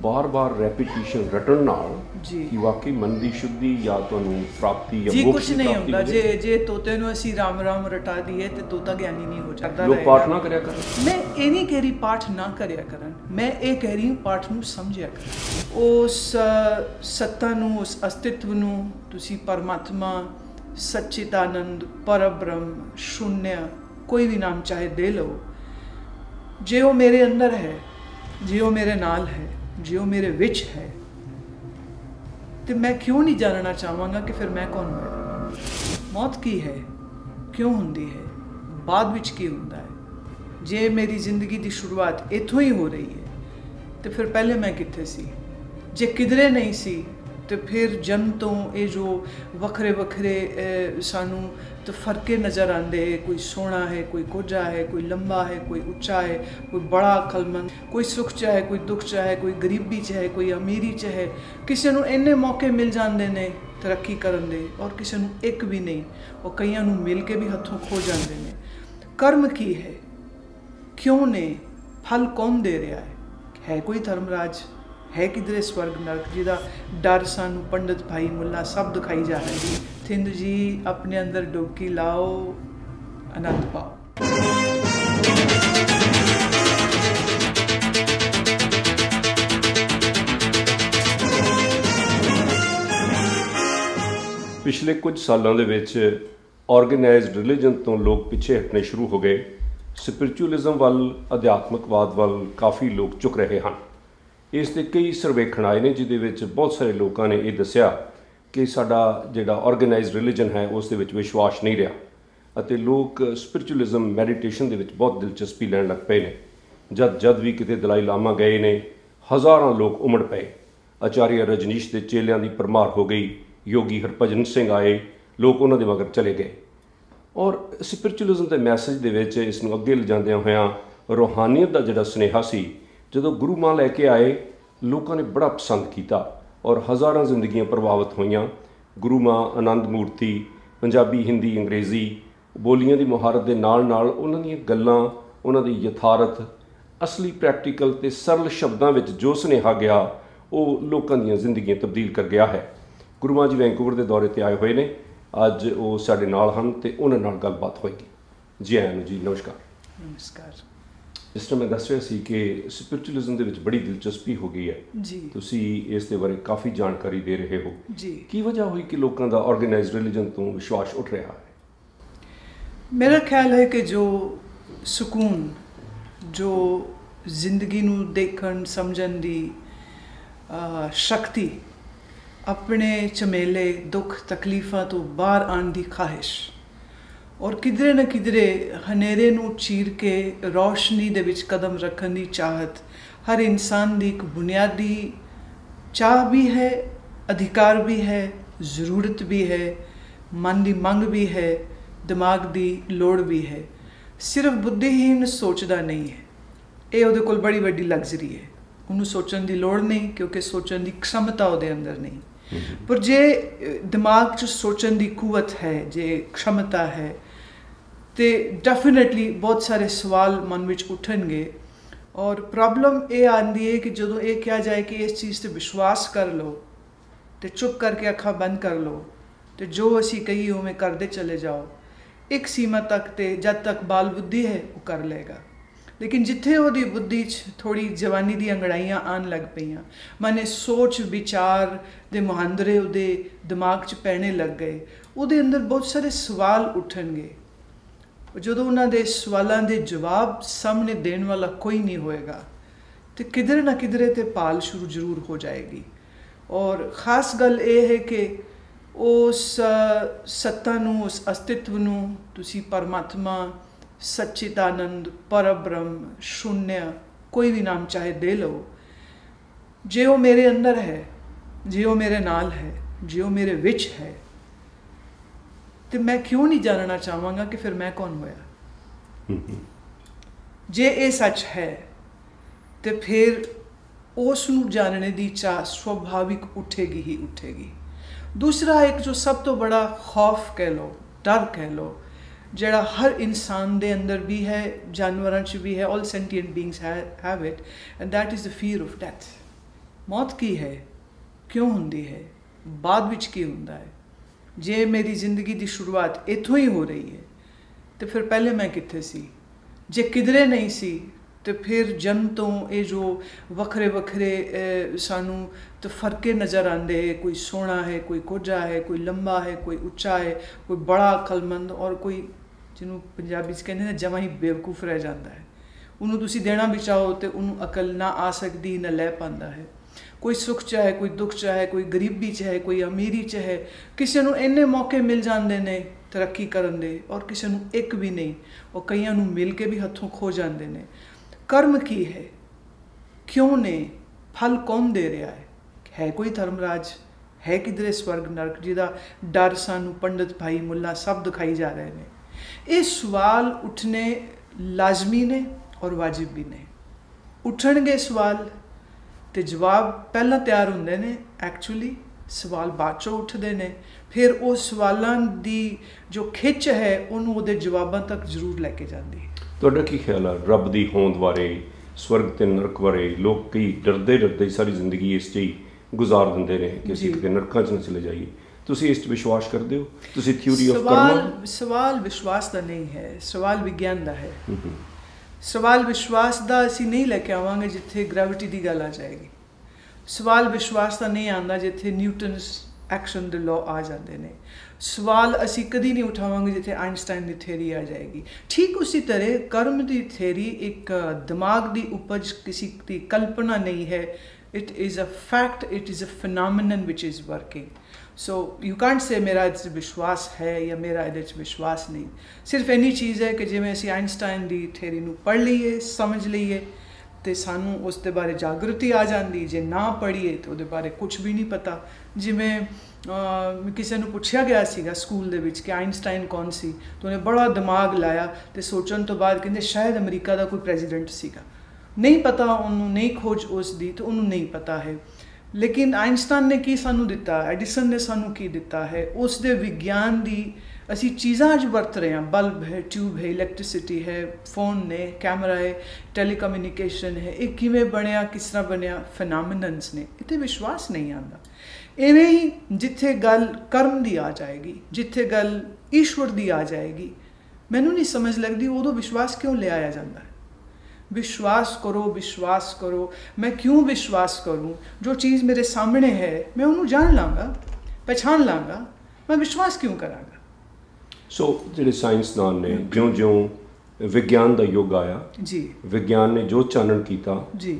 बार बार रैपीटिशन रटन नाल कि वाकई मन की शुद्धि या तुहानूं प्राप्ति या जी मोक्ष कुछ नहीं होंदा। जे तोते नूं असीं राम राम रटा दीए ते तोता ज्ञानी नहीं हो जाता। लोग पाठ ना करया करन। मैं ये नहीं कह रही पाठ ना करया करन, मैं ये कह रही हूँ पाठ नूं समझिया करन। उस सत्ता नूं, उस अस्तित्व नूं तुसीं परमात्मा, सच्चिदानंद, परब्रह्म, शून्य, कोई भी नाम चाहे दे लो। जे वो मेरे अंदर है, जे वो मेरे नाल है, जे वो मेरे विच है, तो मैं क्यों नहीं जानना चाहवांगा कि फिर मैं कौन हूँ। मौत की है, क्यों हुंदी है, बाद विच की हुंदा है। जे मेरी जिंदगी की शुरुआत इत्थों ही हो रही है तो फिर पहले मैं कित्थे सी। जे किधरे नहीं सी तो फिर जन्म तो ये जो वखरे वखरे सानू तो फर्के नज़र आते। कोई सोहना है, कोई कोझा है, कोई लंबा है, कोई उच्चा है, कोई बड़ा अकलमंद, कोई सुख चाहे, कोई दुख चाहे, कोई गरीबी चाहे, कोई अमीरी चाहे। किसी नूं इन्ने मौके मिल जाते ने तरक्की करन दे और किसी नूं एक भी नहीं, और कईयां नूं मिल के भी हथों खो जाते ने। कर्म की है, क्यों ने, फल कौन दे रहा है कोई धर्मराज, है किधरे स्वर्ग नरक जिदा डर सानू पंडित भाई मुल्ला सब दिखाई जा रहे जी। थिंद जी अपने अंदर डुबकी लाओ, आनंद पाओ। पिछले कुछ सालों दे विच ऑर्गेनाइज्ड रिलीजन तो लोग पिछे हटने शुरू हो गए। स्पिरिचुअलिज्म वाल, अध्यात्मकवाद वाल काफ़ी लोग झुक रहे हैं। इस दे कई सर्वेखण आए ने जिहदे विच बहुत सारे लोगों ने यह दस्सिया कि साडा जिहड़ा ऑर्गेनाइज्ड रिलीजन है उस दे विच विश्वास नहीं रहा अते लोग स्पिरिचुअलिज्म मैਡੀਟੇਸ਼ਨ दे विच बहुत दिलचस्पी लैण लग पे ने। जद भी किते दलाई लामा गए ने हज़ारां लोग उमड़ पे। आचार्य रजनीश के चेलियां दी परमार हो गई। योगी हरभजन सिंह आए, लोग उन्हां दे मगर चले गए। और स्पिरिचुअलिज्म के मैसेज दे विच इस नूं अगे लिजांदियां होइयां रूहानीयत का जिहड़ा सुनेहा सी जो गुरु मां लैके आए, लोगों ने बड़ा पसंद किया और हज़ारां जिंदगियां प्रभावित होईयां। गुरु मां आनंद मूर्ति पंजाबी, हिंदी, अंग्रेज़ी बोलियां की मुहारत के नाल नाल उन्हां दीयां गल्लां, उन्हां दी यथारत, असली प्रैक्टिकल ते सरल शब्दों में जो सुनेहा गया वो लोगों दीयां जिंदगियां तब्दील कर गया है। गुरु मां जी वैंकूवर के दौरे पर आए हुए ने, अज वो साडे नाल हन ते उन्हां नाल गलबात होएगी। जी आयां नूं जी, नमस्कार। नमस्कार। जिस तरह मैं दस रहा सी कि स्पिरिचुअलिज्म दे विच बड़ी दिलचस्पी हो गई है जी, तुसी इस दे बारे काफ़ी जानकारी दे रहे हो जी। की वजह हुई कि लोगों का ऑर्गेनाइज्ड रिलीजन तो विश्वास उठ रहा है? मेरा ख्याल है कि जो सुकून, जो जिंदगी नूं देखण समझण दी शक्ति, अपने झमेले दुख तकलीफां तो बाहर आने की ख्वाहिश और किधरे न किधरे हनेरे नूं चीर के रोशनी दे विच कदम रखने की चाहत हर इंसान की एक बुनियादी चाह भी है, अधिकार भी है, ज़रूरत भी है, मन की मंग भी है, दिमाग की लोड़ भी है। सिर्फ बुद्धिहीन सोचता नहीं है, ये उहदे कोल बड़ी वड्डी लग्जरी है। उन्होंने सोचने की लोड़ नहीं क्योंकि सोचने की क्षमता उहदे अंदर नहीं। पर जे दिमाग च सोचने की कुवत है, जे क्षमता है, तो डेफिनेटली बहुत सारे सवाल मन में उठनगे। और प्रॉब्लम ये आती है कि जो ये कहा जाए कि इस चीज़ से विश्वास कर लो तो चुप करके अखा बंद कर लो, तो जो असी कही उमें करते चले जाओ, एक सीमा तक तो जब तक बाल बुद्धि है वो कर लेगा। लेकिन जिथे वो बुद्धि थोड़ी जवानी दी अंगड़ाइयाँ आन लग पईयां, माने सोच विचार दे मुहांदरे उहदे दिमाग च पैने लग गए, उहदे अंदर बहुत सारे सवाल उठनगे। जो उन्होंने सवालों के जवाब सामने देने वाला कोई नहीं होएगा तो किधरे ना किधरे तो पाल शुरू जरूर हो जाएगी। और ख़ास गल ये है कि उस सत्ता नूं, उस अस्तित्व नूं तुसी परमात्मा, सच्चिदानंद, परब्रह्म, शून्य, कोई भी नाम चाहे दे लो। जे वो मेरे अंदर है, जे वो मेरे नाल है, जे वो मेरे विच है, तो मैं क्यों नहीं जानना चाहवांगा कि फिर मैं कौन होया। जे ये सच है तो फिर उस नूं जानने की चाह स्वाभाविक उठेगी ही उठेगी। दूसरा एक जो सब तो बड़ा खौफ कह लो, डर कह लो, जड़ा हर इंसान दे अंदर भी है, जानवरां च भी है, all sentient beings have it, and that is the fear of death. ਮੌਤ ਕੀ ਹੈ, ਕਿਉਂ ਹੁੰਦੀ ਹੈ, ਬਾਅਦ ਵਿੱਚ ਕੀ ਹੁੰਦਾ ਹੈ। ਜੇ ਮੇਰੀ ਜ਼ਿੰਦਗੀ ਦੀ ਸ਼ੁਰੂਆਤ ਇੱਥੋਂ ਹੀ ਹੋ ਰਹੀ ਹੈ ਤੇ ਫਿਰ ਪਹਿਲੇ ਮੈਂ ਕਿੱਥੇ ਸੀ। ਜੇ ਕਿਧਰੇ ਨਹੀਂ ਸੀ ਤੇ ਫਿਰ ਜਨਮ ਤੋਂ ਇਹ ਜੋ ਵੱਖਰੇ ਵੱਖਰੇ ਸਾਨੂੰ ਤਫਰਕੇ ਨਜ਼ਰ ਆਉਂਦੇ, ਕੋਈ ਸੋਹਣਾ ਹੈ, ਕੋਈ ਕੋਝਾ ਹੈ, ਕੋਈ ਲੰਬਾ ਹੈ, ਕੋਈ ਉੱਚਾ ਹੈ, ਕੋਈ ਬੜਾ ਅਕਲਮੰਦ, ਔਰ ਕੋਈ ਜਿਹਨੂੰ ਪੰਜਾਬੀ 'ਚ ਕਹਿੰਦੇ ਨੇ ਜਮਾਂ ਹੀ ਬੇਵਕੂਫ ਰਹਿ ਜਾਂਦਾ ਹੈ। ਉਹਨੂੰ ਤੁਸੀਂ ਦੇਣਾ ਵੀ ਚਾਹੋ ਤੇ ਉਹਨੂੰ ਅਕਲ ਨਾ ਆ ਸਕਦੀ, ਨਾ ਲੈ ਪਾਉਂਦਾ ਹੈ। ਕੋਈ ਸੁੱਖ 'ਚ ਹੈ, ਕੋਈ ਦੁੱਖ 'ਚ ਹੈ, ਕੋਈ ਗਰੀਬੀ 'ਚ ਹੈ, ਕੋਈ ਅਮੀਰੀ 'ਚ ਹੈ। ਕਿਸੇ ਨੂੰ ਇੰਨੇ ਮੌਕੇ ਮਿਲ ਜਾਂਦੇ ਨੇ ਤਰੱਕੀ ਕਰਨ ਦੇ, ਔਰ ਕਿਸੇ ਨੂੰ ਇੱਕ ਵੀ ਨਹੀਂ, ਉਹ ਕਈਆਂ ਨੂੰ ਮਿਲ ਕੇ ਵੀ ਹੱਥੋਂ ਖੋ ਜਾਂਦੇ ਨੇ। ਕਰਮ ਕੀ ਹੈ, ਕਿਉਂ ਨੇ, ਫਲ ਕੌਣ ਦੇ ਰਿਹਾ ਹੈ ਕੋਈ ਧਰਮਰਾਜ, ਹੈ ਕਿਧਰੇ ਸਵਰਗ ਨਰਕ ਜਿਹਦਾ ਡਰ ਸਾਨੂੰ ਪੰਡਤ ਭਾਈ ਮੁੱਲਾ ਸਭ ਦਿਖਾਈ ਜਾ ਰਹੇ ਨੇ। ਇਹ ਸਵਾਲ ਉੱਠਣੇ ਲਾਜ਼ਮੀ ਨੇ ਔਰ ਵਾਜਿਬ ਵੀ ਨੇ। ਉੱਠਣਗੇ ਸਵਾਲ ਤੇ ਜਵਾਬ ਪਹਿਲਾਂ ਤਿਆਰ ਹੁੰਦੇ ਨੇ, ਐਕਚੁਅਲੀ ਸਵਾਲ ਬਾਅਦ 'ਚੋਂ ਉੱਠਦੇ ਨੇ। ਫਿਰ ਉਹ ਸਵਾਲਾਂ ਦੀ ਜੋ ਖਿੱਚ ਹੈ ਉਹਨੂੰ ਉਹਦੇ ਜਵਾਬਾਂ ਤੱਕ ਜ਼ਰੂਰ ਲੈ ਕੇ ਜਾਂਦੀ ਹੈ। ਤੁਹਾਡਾ ਕੀ ਖਿਆਲ ਹੈ ਰੱਬ ਦੀ ਹੋਂਦ ਬਾਰੇ, ਸਵਰਗ ਤੇ ਨਰਕ ਬਾਰੇ? ਲੋਕ ਕਈ ਡਰਦੇ ਸਾਰੀ ਜ਼ਿੰਦਗੀ ਇਸ 'ਚ ਹੀ ਗੁਜ਼ਾਰ ਦਿੰਦੇ ਨੇ ਕਿ ਅਸੀਂ ਕਿਤੇ ਨਰਕਾਂ 'ਚ ਨਾ ਚਲੇ ਜਾਈਏ। ਤੁਸੀਂ ਇਸ 'ਚ ਵਿਸ਼ਵਾਸ ਕਰਦੇ ਹੋ? ਤੁਸੀਂ ਥਿਊਰੀ ਆਫ ਕਰਮ? ਸਵਾਲ ਵਿਸ਼ਵਾਸ ਦਾ ਨਹੀਂ ਹੈ, ਸਵਾਲ ਵਿਗਿਆਨ ਦਾ ਹੈ। ਸਵਾਲ ਵਿਸ਼ਵਾਸ ਦਾ ਅਸੀਂ ਨਹੀਂ ਲੈ ਕੇ ਆਵਾਂਗੇ ਜਿੱਥੇ ਗ੍ਰੈਵਿਟੀ ਦੀ ਗੱਲ ਆ ਜਾਏਗੀ। ਸਵਾਲ ਵਿਸ਼ਵਾਸ ਦਾ ਨਹੀਂ ਆਉਂਦਾ ਜਿੱਥੇ ਨਿਊਟਨਸ ਐਕਸ਼ਨ ਦੇ ਲਾਅ ਆ ਜਾਂਦੇ ਨੇ। ਸਵਾਲ ਅਸੀਂ ਕਦੀ ਨਹੀਂ ਉਠਾਵਾਂਗੇ ਜਿੱਥੇ ਆਇਨਸਟਾਈਨ ਦੀ ਥਿਊਰੀ ਆ ਜਾਏਗੀ। ਠੀਕ ਉਸੇ ਤਰ੍ਹਾਂ ਕਰਮ ਦੀ ਥਿਊਰੀ ਇੱਕ ਦਿਮਾਗ ਦੀ ਉਪਜ, ਕਿਸੇ ਦੀ ਕਲਪਨਾ ਨਹੀਂ ਹੈ। It is a fact, it is a phenomenon which is working. So you can't say ਮੇਰਾ ਇਹਦੇ 'ਚ ਵਿਸ਼ਵਾਸ ਹੈ ਜਾਂ ਮੇਰਾ ਇਹਦੇ 'ਚ ਵਿਸ਼ਵਾਸ ਨਹੀਂ। ਸਿਰਫ ਇੰਨੀ ਚੀਜ਼ ਹੈ ਕਿ ਜਿਵੇਂ ਅਸੀਂ ਆਇਨਸਟਾਈਨ ਦੀ ਥਿਊਰੀ ਨੂੰ ਪੜ੍ਹ ਲਈਏ, ਸਮਝ ਲਈਏ ਤੇ ਸਾਨੂੰ ਉਸ ਦੇ ਬਾਰੇ ਜਾਗਰੂਕਤੀ ਆ ਜਾਂਦੀ। ਜੇ ਨਾ ਪੜ੍ਹੀਏ ਤਾਂ ਉਹਦੇ ਬਾਰੇ ਕੁਝ ਵੀ ਨਹੀਂ ਪਤਾ। ਜਿਵੇਂ ਕਿਸੇ ਨੂੰ ਪੁੱਛਿਆ ਗਿਆ ਸੀਗਾ ਸਕੂਲ ਦੇ ਵਿੱਚ ਕਿ ਆਇਨਸਟਾਈਨ ਕੌਣ ਸੀ, ਤਾਂ ਉਹਨੇ ਬੜਾ ਦਿਮਾਗ ਲਾਇਆ ਤੇ ਸੋਚਣ ਤੋਂ ਬਾਅਦ ਕਹਿੰਦੇ ਸ਼ਾਇਦ ਅਮਰੀਕਾ ਦਾ ਕੋਈ ਪ੍ਰੈਜ਼ੀਡੈਂਟ ਸੀਗਾ। ਨਹੀਂ ਪਤਾ ਉਹਨੂੰ, ਨਹੀਂ ਖੋਜ ਉਸ ਦੀ, ਤਾਂ ਉਹਨੂੰ ਨਹੀਂ ਪਤਾ ਹੈ। ਲੇਕਿਨ ਆਇਨਸਟਾਈਨ ਨੇ ਕੀ ਸਾਨੂੰ ਦਿੱਤਾ, ਐਡੀਸਨ ਨੇ ਸਾਨੂੰ ਕੀ ਦਿੱਤਾ ਹੈ, ਉਸ ਦੇ ਵਿਗਿਆਨ ਦੀ ਅਸੀਂ ਚੀਜ਼ਾਂ ਅੱਜ ਵਰਤ ਰਹੇ ਹਾਂ। ਬਲਬ ਹੈ, ਟਿਊਬ ਹੈ, ਇਲੈਕਟ੍ਰਿਸਿਟੀ ਹੈ, ਫੋਨ ਨੇ, ਕੈਮਰਾ ਹੈ, ਟੈਲੀਕਮਿਊਨੀਕੇਸ਼ਨ ਹੈ। ਇਹ ਕਿਵੇਂ ਬਣਿਆ, ਕਿਸ ਤਰ੍ਹਾਂ ਬਣਿਆ, ਫੈਨੋਮੀਨਨਸ ਨੇ। ਇੱਥੇ ਵਿਸ਼ਵਾਸ ਨਹੀਂ ਆਉਂਦਾ। ਇਵੇਂ ਹੀ ਜਿੱਥੇ ਗੱਲ ਕਰਮ ਦੀ ਆ ਜਾਏਗੀ, ਜਿੱਥੇ ਗੱਲ ਈਸ਼ਵਰ ਦੀ ਆ ਜਾਏਗੀ, ਮੈਨੂੰ ਨਹੀਂ ਸਮਝ ਲੱਗਦੀ ਉਦੋਂ ਵਿਸ਼ਵਾਸ ਕਿਉਂ ਲਿਆਇਆ ਜਾਂਦਾ ਹੈ। ਵਿਸ਼ਵਾਸ ਕਰੋ, ਵਿਸ਼ਵਾਸ ਕਰੋ। ਮੈਂ ਕਿਉਂ ਵਿਸ਼ਵਾਸ ਕਰੂੰ? ਜੋ ਚੀਜ਼ ਮੇਰੇ ਸਾਹਮਣੇ ਹੈ ਮੈਂ ਉਹਨੂੰ ਜਾਣ ਲਾਂਗਾ, ਪਛਾਣ ਲਾਂਗਾ, ਮੈਂ ਵਿਸ਼ਵਾਸ ਕਿਉਂ ਕਰਾਂਗਾ? ਸੋ ਜਿਹੜੇ ਸਾਇੰਸਦਾਨ ਨੇ, ਜਿਉਂ-ਜਿਉਂ ਵਿਗਿਆਨ ਦਾ ਯੁੱਗ ਆਇਆ ਜੀ, ਵਿਗਿਆਨ ਨੇ ਜੋ ਚਾਨਣ ਕੀਤਾ ਜੀ,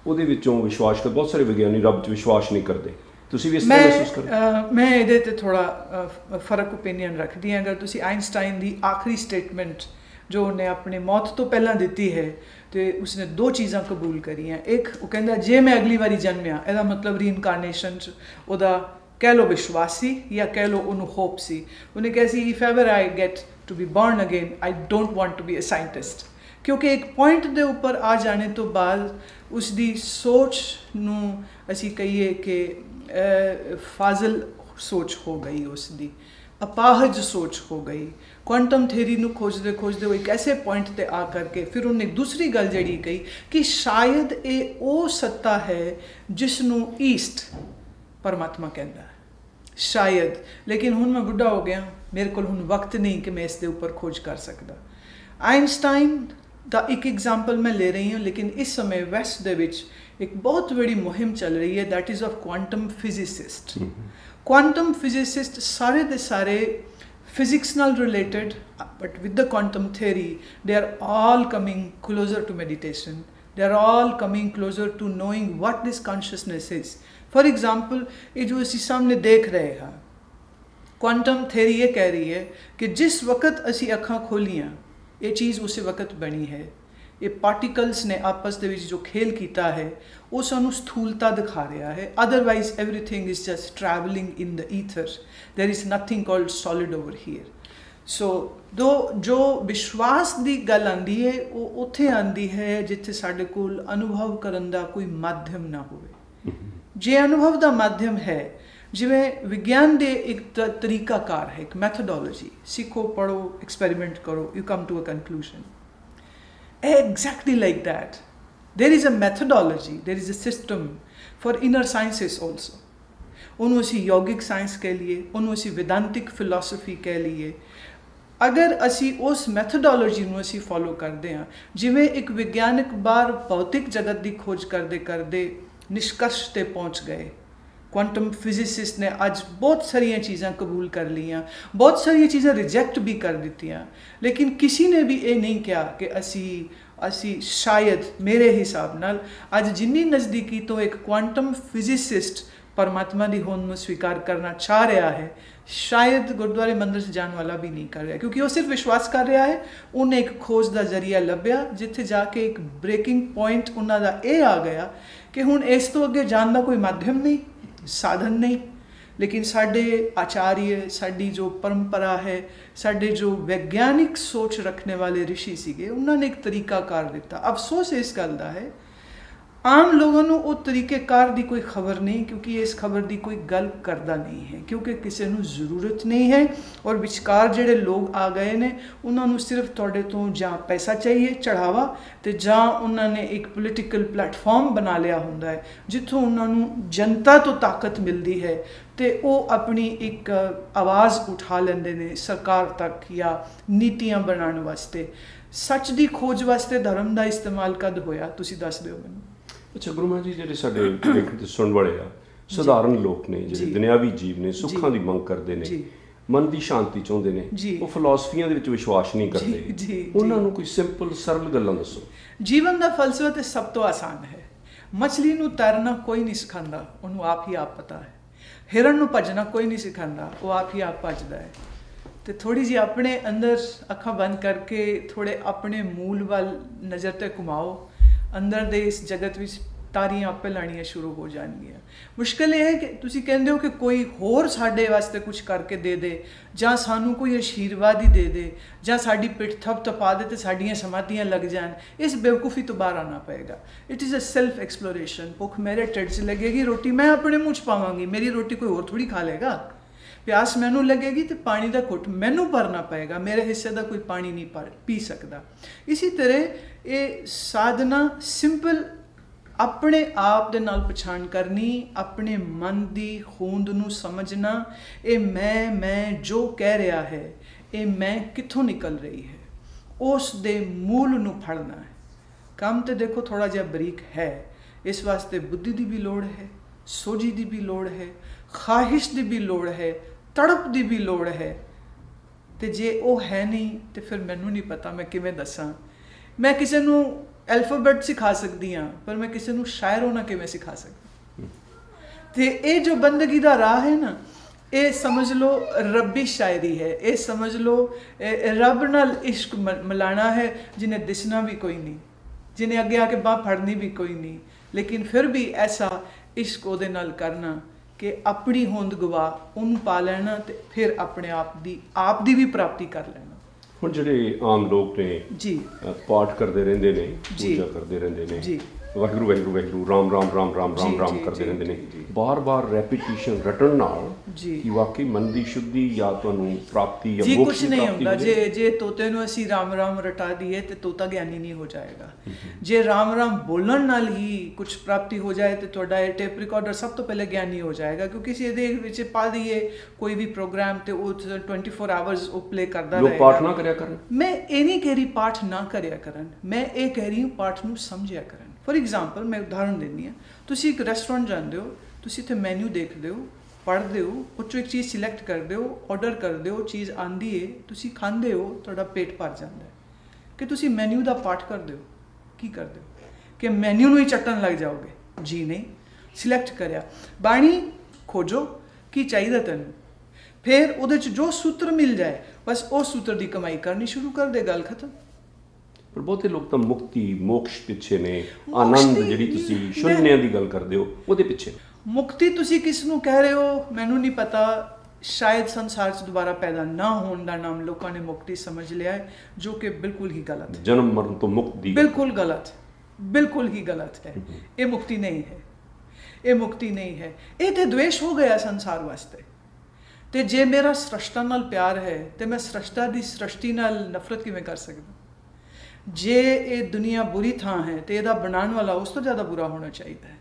ਉਹਦੇ ਵਿੱਚੋਂ ਵਿਸ਼ਵਾਸ ਕਰ ਬਹੁਤ ਸਾਰੇ ਵਿਗਿਆਨੀ ਰੱਬ 'ਚ ਵਿਸ਼ਵਾਸ ਨਹੀਂ ਕਰਦੇ। ਤੁਸੀਂ ਵੀ ਇਸ ਤਰ੍ਹਾਂ ਮਹਿਸੂਸ ਕਰਦੇ? ਮੈਂ ਇਹਦੇ 'ਤੇ ਥੋੜ੍ਹਾ ਫਰਕ ਓਪੀਨੀਅਨ ਰੱਖਦੀ ਹਾਂ। ਅਗਰ ਤੁਸੀਂ ਆਇਨਸਟਾਈਨ ਦੀ ਆਖਰੀ ਸਟੇਟਮੈਂਟ ਜੋ ਉਹਨੇ ਆਪਣੀ ਮੌਤ ਤੋਂ ਪਹਿਲਾਂ ਦਿੱਤੀ ਹੈ ਤੇ ਉਸਨੇ ਦੋ ਚੀਜ਼ਾਂ ਕਬੂਲ ਕਰੀਆਂ। ਇੱਕ, ਉਹ ਕਹਿੰਦਾ ਜੇ ਮੈਂ ਅਗਲੀ ਵਾਰੀ ਜਨਮਿਆ, ਇਹਦਾ ਮਤਲਬ ਰੀਇਨਕਾਰਨੇਸ਼ਨ 'ਚ ਉਹਦਾ ਕਹਿ ਲਓ ਵਿਸ਼ਵਾਸ ਸੀ ਜਾਂ ਕਹਿ ਲਓ ਉਹਨੂੰ ਹੋਪ ਸੀ। ਉਹਨੇ ਕਿਹਾ ਸੀ if ever I get to be born again I don't want to be a scientist. ਕਿਉਂਕਿ ਇੱਕ ਪੁਆਇੰਟ ਦੇ ਉੱਪਰ ਆ ਜਾਣੇ ਤੋਂ ਬਾਅਦ ਉਸਦੀ ਸੋਚ ਨੂੰ ਅਸੀਂ ਕਹੀਏ ਕਿ ਫਾਜ਼ਲ ਸੋਚ ਹੋ ਗਈ, ਉਸਦੀ ਅਪਾਹਜ ਸੋਚ ਹੋ ਗਈ। ਕੁਆਂਟਮ ਥਿਊਰੀ ਨੂੰ ਖੋਜਦੇ ਖੋਜਦੇ ਉਹ ਇੱਕ ਐਸੇ ਪੁਆਇੰਟ 'ਤੇ ਆ ਕਰਕੇ ਫਿਰ ਉਹਨੇ ਦੂਸਰੀ ਗੱਲ ਜਿਹੜੀ ਕਹੀ ਕਿ ਸ਼ਾਇਦ ਇਹ ਉਹ ਸੱਤਾ ਹੈ ਜਿਸ ਨੂੰ ਈਸਟ ਪਰਮਾਤਮਾ ਕਹਿੰਦਾ ਹੈ, ਸ਼ਾਇਦ। ਲੇਕਿਨ ਹੁਣ ਮੈਂ ਬੁੱਢਾ ਹੋ ਗਿਆ, ਮੇਰੇ ਕੋਲ ਹੁਣ ਵਕਤ ਨਹੀਂ ਕਿ ਮੈਂ ਇਸ ਦੇ ਉੱਪਰ ਖੋਜ ਕਰ ਸਕਦਾ। ਆਇਨਸਟਾਈਨ ਦਾ ਇੱਕ ਐਗਜ਼ਾਮਪਲ ਮੈਂ ਲੈ ਰਹੀ ਹਾਂ, ਲੇਕਿਨ ਇਸ ਸਮੇਂ ਵੈਸਟ ਦੇ ਵਿੱਚ ਇੱਕ ਬਹੁਤ ਬੜੀ ਮੁਹਿੰਮ ਚੱਲ ਰਹੀ ਹੈ, that is of quantum physicist. Quantum physicist ਸਾਰੇ ਦੇ ਸਾਰੇ ਫਿਜ਼ਿਕਸ ਨਾਲ related, but with the quantum theory they are all coming closer to meditation, they are all coming closer to knowing what this consciousness is. For example ये जो असी सामने देख रहे हैं, क्वांटम थ्योरी ये कह रही है कि जिस वक्त असी अखां खोलियां ये चीज़ उस वक्त बनी है। ये पार्टिकल्स ने आपस दे विच जो खेल किया है वो सानू स्थूलता दिखा रहा है। Otherwise everything is just travelling in the ether, there is nothing called solid over here. So जो विश्वास की गल आती है वो उत्थे आती है जिथे साडे कोल अनुभव करन दा कोई माध्यम ना होवे। जे अनुभव का माध्यम है, जिमें विज्ञान के एक तरीकाकार है, एक मैथडोलॉजी, सीखो, पढ़ो, एक्सपेरिमेंट करो, you come to a conclusion. Exactly like that there is a methodology, there is a system for inner sciences also. ਉਹਨੂੰ ਅਸੀਂ ਯੋਗਿਕ ਸਾਇੰਸ ਕਹਿ ਲਈਏ, ਉਹਨੂੰ ਅਸੀਂ ਵਿਦਾਂਤਿਕ ਫਿਲਾਸਫੀ ਕਹਿ ਲਈਏ। ਅਗਰ ਅਸੀਂ ਉਸ ਮੈਥਡੋਲੋਜੀ ਨੂੰ ਅਸੀਂ ਫੋਲੋ ਕਰਦੇ ਹਾਂ, ਜਿਵੇਂ ਇੱਕ ਵਿਗਿਆਨਕ ਬਾਹਰ ਭੌਤਿਕ ਜਗਤ ਦੀ ਖੋਜ ਕਰਦੇ ਕਰਦੇ ਨਿਸ਼ਕਰਸ਼ ਤੇ ਪਹੁੰਚ ਗਏ, ਕੁਆਂਟਮ ਫਿਜ਼ਿਸਿਸਟ ਨੇ ਅੱਜ ਬਹੁਤ ਸਾਰੀਆਂ ਚੀਜ਼ਾਂ ਕਬੂਲ ਕਰ ਲਈਆਂ, ਬਹੁਤ ਸਾਰੀਆਂ ਚੀਜ਼ਾਂ ਰਿਜੈਕਟ ਵੀ ਕਰ ਦਿੱਤੀਆਂ, ਲੇਕਿਨ ਕਿਸੇ ਨੇ ਵੀ ਇਹ ਨਹੀਂ ਕਿਹਾ ਕਿ ਅਸੀਂ ਸ਼ਾਇਦ, ਮੇਰੇ ਹਿਸਾਬ ਨਾਲ ਅੱਜ ਜਿੰਨੀ ਨਜ਼ਦੀਕੀ ਤੋਂ ਇੱਕ ਕੁਆਂਟਮ ਫਿਜ਼ਿਸਿਸਟ परमात्मा की होंद में स्वीकार करना चाह रहा है, शायद गुरुद्वारे मंदिर से जाने वाला भी नहीं कर रहा, क्योंकि वो सिर्फ विश्वास कर रहा है। उन्हें एक खोज का जरिया लभ्या जिथे जाके एक ब्रेकिंग पॉइंट उन्होंने ये आ गया कि हुण इस तो अगे जाने का कोई माध्यम नहीं, साधन नहीं। लेकिन साडे आचार्य, साडी जो परंपरा है, साडे जो वैज्ञानिक सोच रखने वाले ऋषि सीगे, उन्होंने एक तरीकाकार दिता। अफसोस इस गल का है आम लोगों को वो तरीक़ेकार की कोई खबर नहीं, क्योंकि इस खबर की कोई गल करता नहीं है, क्योंकि किसी को जरूरत नहीं है। और विचकार जोड़े लोग आ गए ने, उन्होंने सिर्फ थोड़े तो जां पैसा चाहिए चढ़ावा, तो जां उन्होंने एक पोलिटिकल प्लेटफॉर्म बना लिया होंदा है जिथों उन्होंने जनता तो ताकत मिलती है, तो वो अपनी एक आवाज़ उठा लेंदे ने सरकार तक या नीतियां बनाने वास्ते। सच की खोज वास्ते धर्म का इस्तेमाल कद होया, तुसी दस दिओ मैनूं। अच्छा गुरु महाराज जी, ਜਿਹੜੇ ਸਾਡੇ ਦੇਖਣ ਤੇ ਸੁਣਨ ਵਾਲੇ ਆ ਸਧਾਰਨ ਲੋਕ ਨੇ, ਜਿਹੜੇ ਦੁਨਿਆਵੀ ਜੀਵ ਨੇ, ਸੁੱਖਾਂ ਦੀ ਮੰਗ ਕਰਦੇ ਨੇ, ਮਨ ਦੀ ਸ਼ਾਂਤੀ ਚਾਹੁੰਦੇ ਨੇ, ਉਹ ਫਿਲਾਸਫੀਆਂ ਦੇ ਵਿੱਚ ਵਿਸ਼ਵਾਸ ਨਹੀਂ ਕਰਦੇ, ਉਹਨਾਂ ਨੂੰ ਕੋਈ ਸਿੰਪਲ ਸਰਲ ਗੱਲਾਂ ਦੱਸੋ। ਜੀਵਨ ਦਾ ਫਲਸਫਾ ਤੇ ਸਭ ਤੋਂ ਆਸਾਨ ਹੈ। ਮਛਲੀ ਨੂੰ ਤੈਰਨਾ ਕੋਈ ਨਹੀਂ ਸਿਖਾਉਂਦਾ, ਉਹਨੂੰ ਆਪ ਹੀ ਆਪ ਪਤਾ ਹੈ। ਹਿਰਨ ਨੂੰ ਭੱਜਣਾ ਕੋਈ ਨਹੀਂ ਸਿਖਾਉਂਦਾ, ਉਹ ਆਪ ਹੀ ਆਪ ਭੱਜਦਾ ਹੈ। ਤੇ ਥੋੜੀ ਜਿਹੀ ਆਪਣੇ ਅੰਦਰ ਅੱਖਾਂ ਬੰਦ ਕਰਕੇ ਥੋੜੇ ਆਪਣੇ ਮੂਲ ਵੱਲ ਨਜ਼ਰ ਤੇ ਘੁਮਾਓ, अंदर दे इस जगत में तारियां आपे लानियां शुरू हो जाएंगियां। मुश्किल यह है कि तुसी कहंदे हो कि कोई होर साडे वास्ते कुछ करके दे दे, जां सानू कोई आशीर्वाद ही दे दे, जां साडी पिठ थपथपा दे ते साडियां समाधियां लग जान। इस बेवकूफ़ी तो बाहर आना पएगा। It is a self exploration. भुख मेरे ढिड च लगेगी, रोटी मैं अपने मुँह च पावांगी, मेरी रोटी कोई होर थोड़ी खा लेगा। प्यास मैनू लगेगी तो पानी का घुट मैनू भरना पएगा, मेरे हिस्से का कोई पानी नहीं पी सकता। इसी तरह ये साधना सिंपल अपने आप दे नाल पछाण करनी, अपने मन की होंद नू समझना, ये मैं जो कह रहा है ये मैं कित्थों निकल रही है, उस दे मूल नू फड़ना है। काम तो देखो थोड़ा जिहा बरीक है, इस वास्ते बुद्धि की भी लोड़ है, सोझी की भी लोड़ है, ख्वाहिश की भी लोड़ है, तड़प की भी लोड़ है। तो जे वो है नहीं तो फिर मैनू नहीं पता मैं किवें दसां। मैं किसी को एल्फाबेट सिखा सकती हाँ, पर मैं किसी को शायर होना किवें सिखा सकती। तो ये जो बंदगी का राह है ना, ये समझ लो रब्बी शायरी है, ये समझ लो रब नाल इश्क मिलाना है, जिन्हें दिसना भी कोई नहीं, जिन्हें अगे आके बाह फड़नी भी कोई नहीं, लेकिन फिर भी ऐसा इश्क उहदे नाल करना कि अपनी होंद गवा उन्होंने पा लैना, तो फिर अपने आप दी भी प्राप्ति कर लेना। ਹੁਣ ਜਿਹੜੇ ਆਮ ਲੋਕ ਨੇ जी ਪਾਠ ਕਰਦੇ ਰਹਿੰਦੇ ਨੇ, ਪੂਜਾ ਕਰਦੇ ਰਹਿੰਦੇ ਨੇ, ਵਾਹਿਗੁਰੂ ਵਾਹਿਗੁਰੂ ਵਾਹਿਗੁਰੂ ਰਾਮ ਰਾਮ ਰਾਮ ਰਾਮ ਰਾਮ ਰਾਮ ਕਰਦੇ ਰਹਿੰਦੇ ਨੇ, ਬਾਰ-ਬਾਰ ਰੈਪੀਟੀਸ਼ਨ ਰਟਣ ਨਾਲ ਕਿ ਵਾਕਈ ਮਨ ਦੀ ਸ਼ੁੱਧੀ ਜਾਂ ਤੁਹਾਨੂੰ ਪ੍ਰਾਪਤੀ ਜਾਂ ਮੋਕਸ਼ ਦੀ ਪ੍ਰਾਪਤੀ ਹੋ ਜਾਏ। ਜੇ ਤੋਤੇ ਨੂੰ ਅਸੀਂ ਰਾਮ ਰਾਮ ਰਟਾ ਦਈਏ ਤੇ ਤੋਤਾ ਗਿਆਨੀ ਨਹੀਂ ਹੋ ਜਾਏਗਾ। ਜੇ ਰਾਮ ਰਾਮ ਬੋਲਣ ਨਾਲ ਹੀ ਕੁਝ ਪ੍ਰਾਪਤੀ ਹੋ ਜਾਏ ਤੇ ਤੁਹਾਡਾ ਇਹ ਟੇਪ ਰਿਕਾਰਡਰ ਸਭ ਤੋਂ ਪਹਿਲੇ ਗਿਆਨੀ ਹੋ ਜਾਏਗਾ, ਕਿਉਂਕਿ ਅਸੀਂ ਇਹਦੇ ਵਿੱਚ ਪਾ ਦਈਏ ਕੋਈ ਵੀ ਪ੍ਰੋਗਰਾਮ ਤੇ ਉਹ 24 ਆਵਰਸ ਉਹ ਪਲੇ ਕਰਦਾ ਰਹੇਗਾ। ਲੋਕ ਪਾਠ ਨਾ ਕਰਿਆ ਕਰਨ। ਮੈਂ ਇਹ ਨਹੀਂ ਕਹਿ ਰਹੀ ਪਾਠ ਨਾ ਕਰਿਆ ਕਰਨ, ਮੈਂ ਇਹ ਕਹਿ ਰਹੀ ਹਾਂ ਪਾਠ ਨੂੰ ਸਮਝਿਆ ਕਰਨ। फॉर एग्जाम्पल मैं उदाहरण देनी हाँ, तुसी एक रेस्टोरेंट जाते हो, तुसी इत्थे मैन्यू देखते हो, पढ़ते हो, उस चों एक चीज़ सिलेक्ट करते हो, ऑर्डर करते हो, चीज़ आती है, तुसी खाते हो, तुहाडा पेट भर जाता है। कि तुसी मैन्यू का पाठ करते हो, की करते हो कि मैन्यू नूं ही चट्टन लग जाओगे? जी नहीं। सिलेक्ट करिया, बाणी खोजो की चाहिए तैनूं, फिर उहदे च जो सूत्र मिल जाए बस उस सूत्र की कमाई करनी शुरू कर दे, गल खत्म। पर बहुते लोग तो मुक्ति मोक्ष पिछे ने, आनंद जिहड़ी तुसीं शून्य की गल करदे हो उहदे पिछे। मुक्ति तुसीं किस नूं कह रहे हो मैनूं नहीं पता, शायद संसार च दोबारा पैदा ना होने का नाम लोगों ने मुक्ति समझ लिया है, जो कि बिल्कुल ही गलत है। जन्म मरण तो मुक्ति बिल्कुल गलत, बिल्कुल ही गलत है। ये मुक्ति नहीं है, ये मुक्ति नहीं है। ये तो द्वेष हो गया संसार वास्ते। तो जे मेरा सृष्टा नाल प्यार है तो मैं सृष्टा की सृष्टि नाल नफरत किवें कर सकदा? जे ये दुनिया बुरी थां है तो यदा बनाने वाला उस तो ज़्यादा बुरा होना चाहिए है।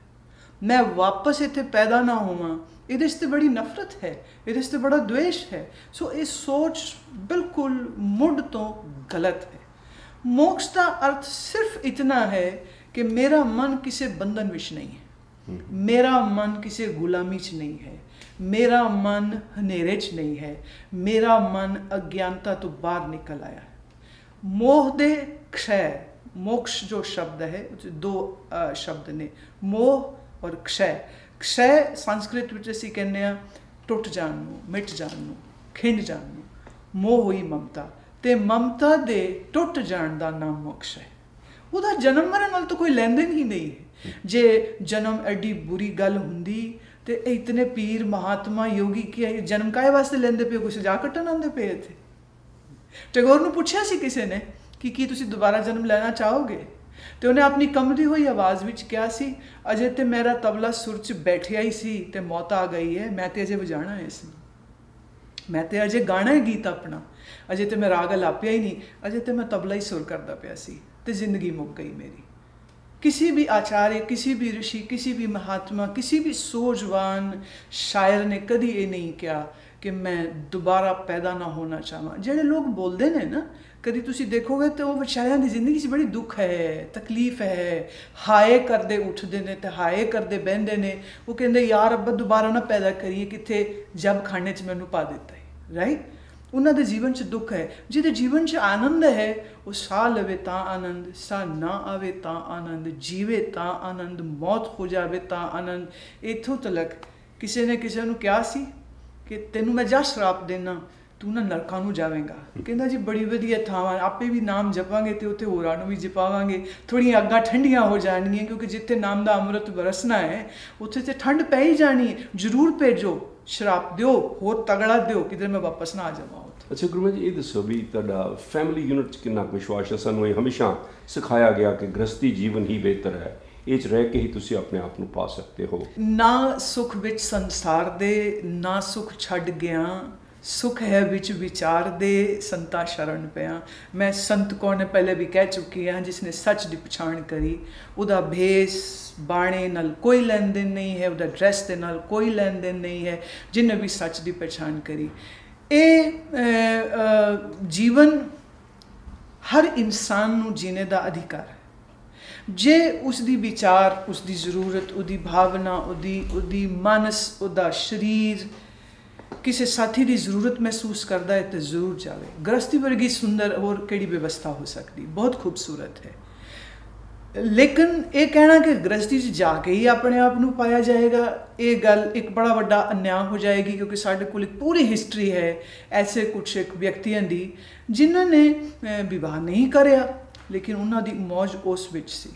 मैं वापस इत्थे पैदा ना होवां, ਇਹਦੇ 'ਚ ਤੇ ਬੜੀ ਨਫ਼ਰਤ ਹੈ, ਇਹਦੇ 'ਚ ਤੇ ਬੜਾ द्वेष है। सो ਇਹ ਸੋਚ बिल्कुल मुढ़ तो गलत है। मोक्ष का अर्थ सिर्फ इतना है कि मेरा मन किसी बंधन विच नहीं है, मेरा मन किसी गुलामी च नहीं है, मेरा मन हनेरे च नहीं है, मेरा मन अज्ञानता तो बाहर निकल आया है। मोह दे क्षय, मोक्ष जो शब्द है दो शब्द ने, मोह और क्षय। क्षय संस्कृत विच असीं कहने आ टुट जाण नूं, मिट जाण नूं, खिंड जाण नूं। मोह होई ममता, ते ममता दे टुट जाण दा नाम मोक्ष है। ਉਹਦਾ जन्म मरण नाल तो कोई लेन देन ही नहीं है। जे जन्म एडी बुरी गल हुंदी ते इतने पीर महात्मा योगी की जन्म काहे वास्ते लेंदे पे, कुछ जा कट्टन आंदे पे थे। टैगोर नूं पुछया सी किसी ने कि की तुसीं दोबारा जन्म लेना चाहोगे, तो उन्हें अपनी कंबदी हुई आवाज़ विच कहा सी, अजे तो मेरा तबला सुर च बैठिया ही सी ते मौत आ गई है, मैं तो अजे बजाना है इसमें, मैं तो अजे गाना है गीत अपना, अजे तो मैं राग लापिया ही नहीं, अजे तो मैं तबला ही सुर करता पिया सी, ते जिंदगी मुक गई मेरी। किसी भी आचार्य, किसी भी ऋषि, किसी भी महात्मा, किसी भी सोचवान शायर ने कभी ये नहीं कहा कि मैं दोबारा पैदा ना होना चाहवा। जेडे लोग बोलते हैं ना, कभी तुसी देखोगे तो वो बेचारियां दी जिंदगी च बड़ी दुख है, तकलीफ है, हाय करते उठते ने ते हाय करते बहते ने। वो कहते यार अब्बा दोबारा ना पैदा करिए, कितने जब खाने च मैनू पा देता है, राइट। उन्होंने जीवन च दुख है, जिहदे जीवन च आनंद है वो सा लवे तां आनंद, सा ना आवे तां आनंद, जीवे तां आनंद, मौत हो जावे तां आनंद। इत्थों तक किसी ने किसी नूं कहा सी कि तेनू मैं जा शराप देना, तू ना नरकां नूं जावेगा। कहंदा जी बड़ी वधिया थावां, आपे भी नाम जपांगे तो उत्थे होरां नूं भी जपावांगे, थोड़ियां अग्गां ठंडियां हो जाणगियां, क्योंकि जिथे नाम दा अमृत बरसना है उत्थे ते ठंड पै ही जानी है। जरूर भेजो, शराप दिओ, होर तगड़ा दिओ, किधर मैं वापस ना आ जावां। अच्छा गुरु जी, ये दसो भी तुहाडा फैमिली यूनिट च कितना विश्वास है? सानूं ये हमेशा सिखाया गया कि गृहस्थी जीवन ही बेहतर है, ਇਹ रह के ही तुसी अपने आप ਨੂੰ पा सकते हो। ना सुख विच संसार दे, ना सुख छड़ गया, सुख है विच विचार दे, संता शरण पिया। मैं संत कौन ने पहले भी कह चुकी हाँ, जिसने सच की पछाण करी, उदा भेस बाणे नाल कोई लेन देन नहीं है, उदा ड्रैस दे नाल कोई लेन देन नहीं है, जिन्हें भी सच की पछाण करी। ये जीवन हर इंसान नूं जीने का अधिकार है। जे उसकी विचार, उसकी जरूरत, उसकी भावना, उसकी मानस, उसका शरीर किसी साथी की जरूरत महसूस करता है तो जरूर जाए। गृहस्थी वर्गी सुंदर और केड़ी व्यवस्था हो सकती, बहुत खूबसूरत है। लेकिन ये कहना कि गृहस्थी जाके ही अपने आप को पाया जाएगा, ये गल एक बड़ा बड़ा अन्याय हो जाएगी, क्योंकि साढ़े कोल एक पूरी हिस्टरी है ऐसे कुछ एक व्यक्तियों की जिन्होंने विवाह नहीं करया, लेकिन उन्होंने मौज उस विच सी।